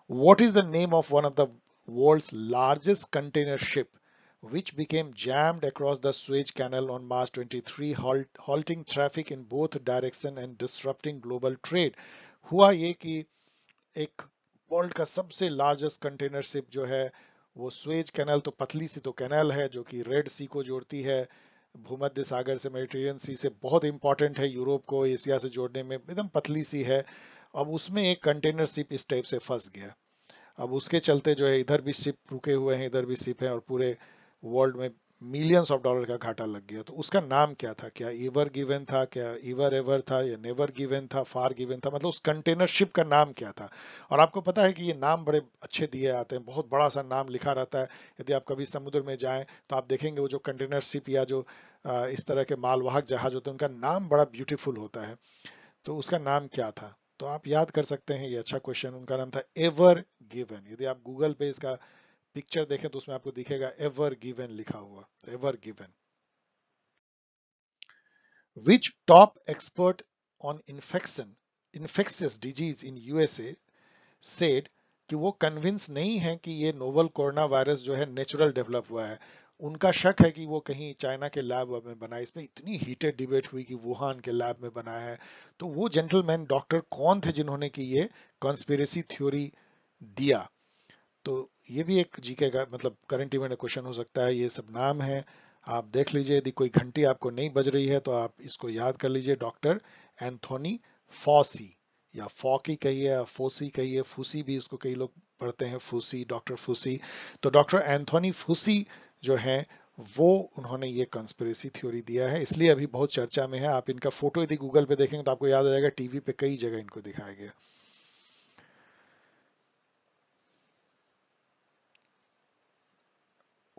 What is the name of one of the world's largest container ship which became jammed across the Suez Canal on March 23, halting traffic in both directions and disrupting global trade? हुआ ये कि एक world का सबसे largest container ship जो है वो Suez canal, तो पतली सी तो कैनल है जो कि रेड सी को जोड़ती है, भूमध्य सागर से मेडिटेरियन सी से, बहुत इंपॉर्टेंट है यूरोप को एशिया से जोड़ने में, एकदम पतली सी है। अब उसमें एक कंटेनर शिप इस टाइप से फंस गया। अब उसके चलते जो है इधर भी शिप रुके हुए हैं, इधर भी शिप है, और पूरे वर्ल्ड में मिलियंस ऑफ डॉलर का घाटा लग गया। तो उसका नाम क्या था? क्या एवर गिवन था, क्या एवर एवर था, या नेवर गिवन था, फार गिवन था? मतलब उस कंटेनर शिप का नाम क्या था? और आपको पता है कि ये नाम बड़े अच्छे दिए आते हैं, बहुत बड़ा सा नाम लिखा रहता है। यदि आप कभी समुद्र में जाएं तो आप देखेंगे वो जो कंटेनर शिप या जो इस तरह के मालवाहक जहाज होते हैं, उनका नाम बड़ा ब्यूटीफुल होता है। तो उसका नाम क्या था? तो आप याद कर सकते हैं, ये अच्छा क्वेश्चन। उनका नाम था एवर गिवन। यदि आप गूगल पे इसका पिक्चर देखें तो उसमें आपको दिखेगा एवर गिवन लिखा हुआ, ever given. Which top expert on infectious disease in USA said कि वो कन्विंस नहीं है कि ये नोवल कोरोना वायरस जो है नेचुरल डेवलप हुआ है। उनका शक है कि वो कहीं चाइना के लैब में बना है। इसमें इतनी हीटेड डिबेट हुई कि वुहान के लैब में बना है। तो वो जेंटलमैन डॉक्टर कौन थे जिन्होंने कि ये कॉन्स्पिरेसी थ्योरी दिया? तो ये भी एक जीके का मतलब करंट इवेंट क्वेश्चन हो सकता है। ये सब नाम है, आप देख लीजिए। यदि कोई घंटी आपको नहीं बज रही है तो आप इसको याद कर लीजिए। डॉक्टर एंथोनी फॉसी, या फॉकी कहिए या फोसी कहिए, फूसी भी इसको कई लोग पढ़ते हैं, फूसी, डॉक्टर फूसी। तो डॉक्टर एंथोनी फूसी जो है वो उन्होंने ये कंस्पिरेसी थ्योरी दिया है, इसलिए अभी बहुत चर्चा में है। आप इनका फोटो यदि गूगल पे देखेंगे तो आपको याद आ जाएगा, टीवी पे कई जगह इनको दिखाया गया।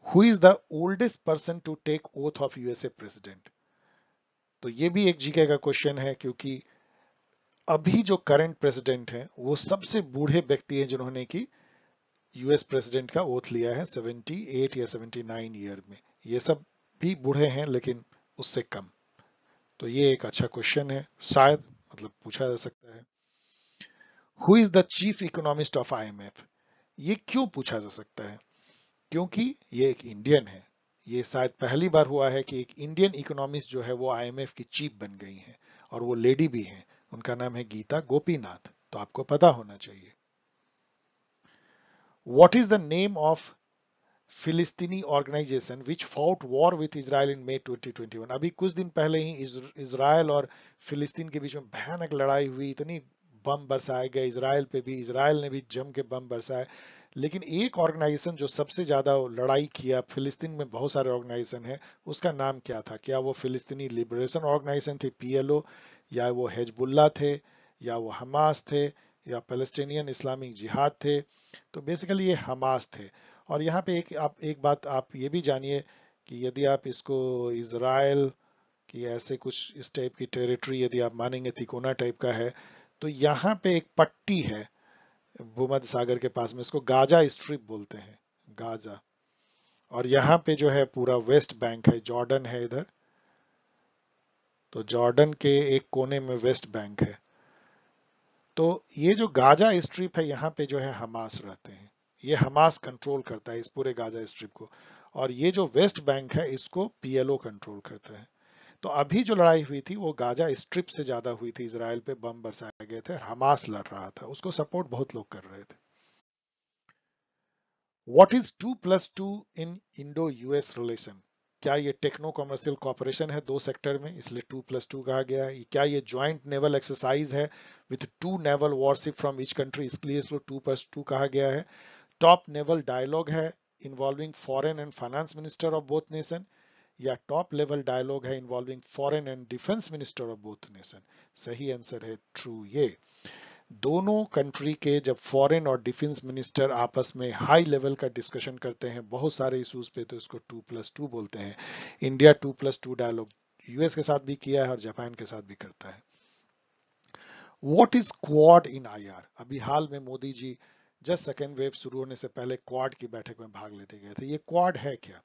Who is the oldest person to take oath of USA president? तो ये भी एक जीके का क्वेश्चन है, क्योंकि अभी जो करंट प्रेसिडेंट हैं वो सबसे बूढ़े व्यक्ति हैं जिन्होंने कि यूएस प्रेसिडेंट का ओथ लिया है 78 या 79 ईयर में। ये सब भी बूढ़े हैं लेकिन उससे कम। तो ये एक अच्छा क्वेश्चन है, शायद मतलब पूछा जा सकता है। Who is the chief economist of IMF? ये क्यों पूछा जा सकता है? क्योंकि ये एक इंडियन है। ये शायद पहली बार हुआ है कि एक इंडियन इकोनॉमिस्ट जो है वो आईएमएफ की चीफ बन गई हैं, और वो लेडी भी हैं। उनका नाम है गीता गोपीनाथ, तो आपको पता होना चाहिए। What is the name of फिलिस्तीनी organisation which fought war with Israel in May 2021? अभी कुछ दिन पहले ही इजराइल और फिलिस्तीन के बीच में भयानक लड़ाई हुई, इतनी बम बरसाए गए इजराइल पे भी, इजराइल ने भी जम के बम बरसाए। लेकिन एक ऑर्गेनाइजेशन जो सबसे ज्यादा लड़ाई किया, फिलिस्तीन में बहुत सारे ऑर्गेनाइजेशन है, उसका नाम क्या था? क्या वो फिलिस्तीनी लिबरेशन ऑर्गेनाइजेशन थी, पीएलओ, या वो हेजबुल्ला थे, या वो हमास थे, या पैलेस्टीनियन इस्लामिक जिहाद थे? तो बेसिकली ये हमास थे। और यहाँ पे एक बात आप ये भी जानिए कि यदि आप इसको इजराइल की ऐसे कुछ इस टाइप की टेरिटरी यदि आप मानेंगे, तिकोना टाइप का है, तो यहाँ पे एक पट्टी है भूमध्य सागर के पास में, इसको गाजा स्ट्रिप बोलते हैं, गाजा। और यहाँ पे जो है पूरा वेस्ट बैंक है, जॉर्डन है इधर, तो जॉर्डन के एक कोने में वेस्ट बैंक है। तो ये जो गाजा स्ट्रिप है, यहाँ पे जो है हमास रहते हैं। ये हमास कंट्रोल करता है इस पूरे गाजा स्ट्रिप को। और ये जो वेस्ट बैंक है इसको पीएलओ कंट्रोल करता है। तो अभी जो लड़ाई हुई थी वो गाजा स्ट्रिप से ज्यादा हुई थी, इसराइल पे बम बरसाए गए थे, हमास लड़ रहा था, उसको सपोर्ट बहुत लोग कर रहे थे। What is 2+2 in Indo US relation? क्या ये टेक्नो कमर्शियल कॉपरेशन है दो सेक्टर में, इसलिए 2+2 कहा गया है? क्या ये ज्वाइंट नेवल एक्सरसाइज है with 2 naval worship from each country, इसलिए इसको 2+2 कहा गया है? टॉप नेवल डायलॉग है involving foreign and finance minister of both nation, या टॉप लेवल डायलॉग है involving foreign and defence minister of both nation? सही आंसर है ट्रू। ये दोनों कंट्री के जब फॉरेन और डिफेंस मिनिस्टर आपस में हाई लेवल का डिस्कशन करते हैं बहुत सारे इश्यूज पे, तो इसको 2+2 बोलते हैं। इंडिया 2+2 डायलॉग यूएस के साथ भी किया है और जापान के साथ भी करता है। What is quad in IR? अभी हाल में Modi ji just second wave शुरू होने से पहले क्वाड की बैठक में भाग लेते गए थे। ये क्वाड है क्या?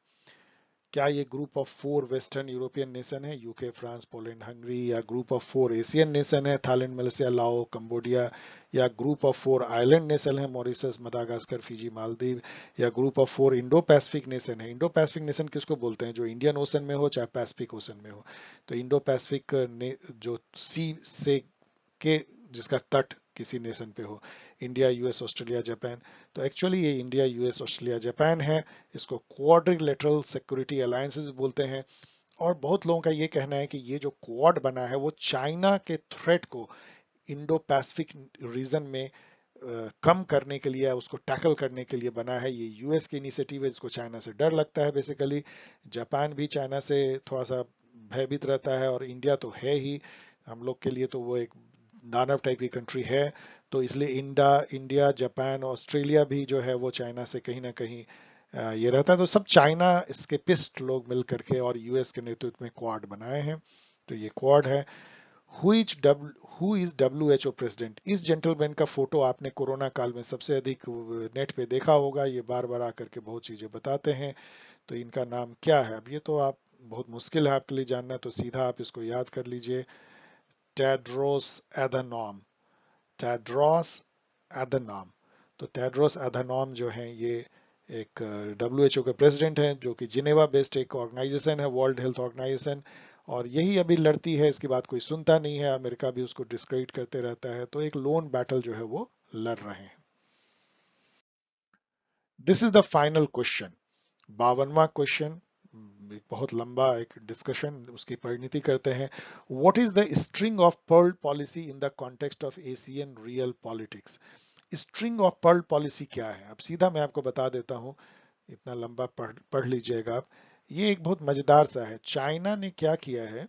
क्या ये group of 4 western European nation है, यूके, फ्रांस, पोलैंड, हंगरी, या ग्रुप ऑफ 4 एशियन नेशन है, थाईलैंड, मलेशिया, लाओ, कंबोडिया, या ग्रुप ऑफ 4 आइलैंड नेशन है, मॉरिशस, मडागास्कर, फिजी, मालदीव, या group of 4 Indo Pacific nation है? इंडो पैसिफिक नेशन किसको बोलते हैं? जो इंडियन ओशन में हो चाहे पैसिफिक ओशन में हो। तो इंडो पैसिफिक जो सी से के जिसका तट किसी नेशन पे हो, इंडिया, यूएस, ऑस्ट्रेलिया, जापान। तो एक्चुअली ये इंडिया, यूएस, ऑस्ट्रेलिया, जापान है। इसको क्वाड्रिलेटरल सिक्योरिटी अलायंसेस बोलते हैं। और बहुत लोगों का ये कहना है कि ये जो क्वाड बना है वो चाइना के थ्रेट को इंडो पैसिफिक रीजन में कम करने के लिए, उसको टैकल करने के लिए बना है। ये यूएस की इनिशिएटिव है, इसको चाइना से डर लगता है बेसिकली। जापान भी चाइना से थोड़ा सा भयभीत रहता है, और इंडिया तो है ही हम लोग के लिए, तो वो एक दानव टाइप की कंट्री है। तो इसलिए इंडिया, जापान, ऑस्ट्रेलिया भी जो है वो चाइना से कहीं ना कहीं ये रहता है। तो सब चाइना स्केपिस्ट लोग मिल करके और यूएस के नेतृत्व में क्वाड बनाए हैं। तो ये क्वाड है। Who is WHO president? इस जेंटलमैन का फोटो आपने कोरोना काल में सबसे अधिक नेट पे देखा होगा, ये बार बार आकर के बहुत चीजें बताते हैं। तो इनका नाम क्या है? अब ये तो आप बहुत मुश्किल है आपके लिए जानना, तो सीधा आप इसको याद कर लीजिए, टेड्रोस एधनॉम। टेड्रोस एधनॉम। तो टेड्रोस एधनॉम जो है ये एक WHO के प्रेसिडेंट हैं, जो कि जिनेवा बेस्ड एक ऑर्गेनाइजेशन है, वर्ल्ड हेल्थ ऑर्गेनाइजेशन। और यही अभी लड़ती है, इसकी बात कोई सुनता नहीं है, अमेरिका भी उसको डिस्क्रेडिट करते रहता है। तो एक लोन बैटल जो है वो लड़ रहे हैं। This is the final question, 52वां क्वेश्चन। एक बहुत लंबा एक डिस्कशन, उसकी परिणति करते हैं। What is the string of pearl policy in the context of Asian real politics? String of pearl policy क्या है? अब सीधा मैं आपको बता देता हूं, इतना लंबा पढ़ लीजिएगा आप। ये एक बहुत मजेदार सा है। चाइना ने क्या किया है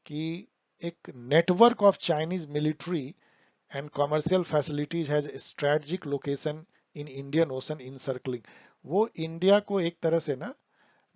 कि एक network of Chinese military and commercial facilities has strategic location in Indian Ocean encircling. वो इंडिया को एक तरह से ना,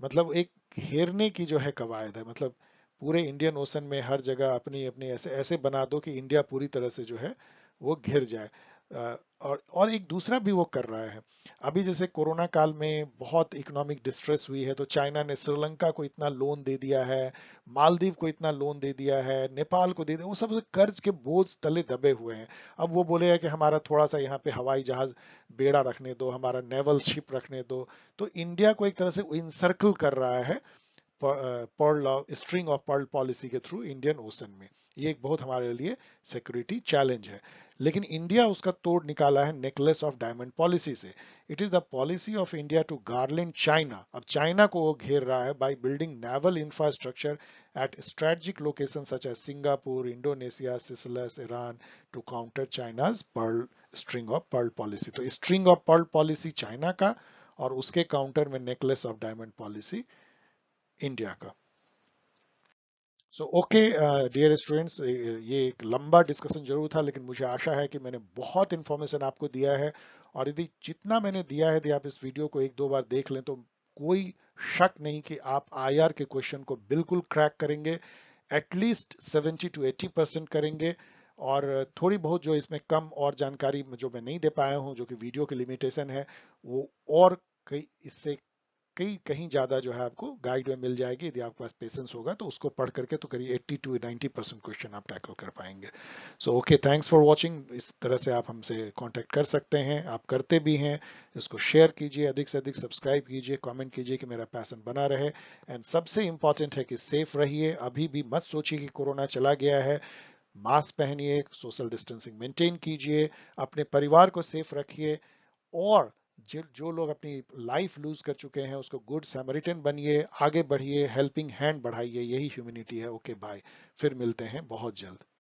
मतलब एक घेरने की जो है कवायद है, मतलब पूरे इंडियन ओशन में हर जगह अपनी अपनी ऐसे ऐसे बना दो कि इंडिया पूरी तरह से जो है वो घिर जाए। और एक दूसरा भी वो कर रहा है। अभी जैसे कोरोना काल में बहुत इकोनॉमिक डिस्ट्रेस हुई है, तो चाइना ने श्रीलंका को इतना लोन दे दिया है, मालदीव को इतना लोन दे दिया है, नेपाल को दे दिया, वो सब कर्ज के बोझ तले दबे हुए हैं। अब वो बोलेगा कि हमारा थोड़ा सा यहाँ पे हवाई जहाज बेड़ा रखने दो, हमारा नेवल शिप रखने दो। तो इंडिया को एक तरह से इनसर्कल कर रहा है pearl string of pearl policy के थ्रू इंडियन ओशन में। ये एक बहुत हमारे लिए सिक्योरिटी चैलेंज है। लेकिन इंडिया उसका तोड़ निकाला है नेकलेस ऑफ डायमंड पॉलिसी से। It is the policy of India to garland China. अब चाइना को वो घेर रहा है by building naval infrastructure at strategic location such as Singapore, Indonesia, Seychelles, Iran, to counter China's pearl string of pearl policy. तो string of pearl policy China का, और उसके काउंटर में necklace of diamond policy India का। So okay dear students, ये एक लंबा discussion जरूर था, लेकिन मुझे आशा है कि मैंने बहुत इंफॉर्मेशन आपको दिया है। और यदि जितना मैंने दिया है, यदि आप इस वीडियो को एक दो बार देख लें, तो कोई शक नहीं कि आप आईआर के क्वेश्चन को बिल्कुल क्रैक करेंगे, एटलीस्ट 70 to 80% करेंगे। और थोड़ी बहुत जो इसमें कम और जानकारी जो मैं नहीं दे पाया हूं, जो कि वीडियो की लिमिटेशन है, वो और कई इससे कई कहीं ज्यादा जो है आपको गाइड में मिल जाएगी। यदि आपके पास पेशेंस होगा तो उसको पढ़ करके तो करीब 80 to 90% क्वेश्चन आप टैकल कर पाएंगे। So okay, thanks for watching. इस तरह से आप हमसे कांटेक्ट कर सकते हैं, आप करते भी हैं। इसको शेयर कीजिए, अधिक से अधिक सब्सक्राइब कीजिए, कमेंट कीजिए कि मेरा पैशन बना रहे। एंड सबसे इंपॉर्टेंट है कि सेफ रहिए। अभी भी मत सोचिए कि कोरोना चला गया है। मास्क पहनिए, सोशल डिस्टेंसिंग मेंटेन कीजिए, अपने परिवार को सेफ रखिए। और जो लोग अपनी लाइफ लूज कर चुके हैं, उसको गुड सैमरिटन बनिए, आगे बढ़िए, हेल्पिंग हैंड बढ़ाइए। यही ह्यूमैनिटी है। ओके बाय, फिर मिलते हैं बहुत जल्द।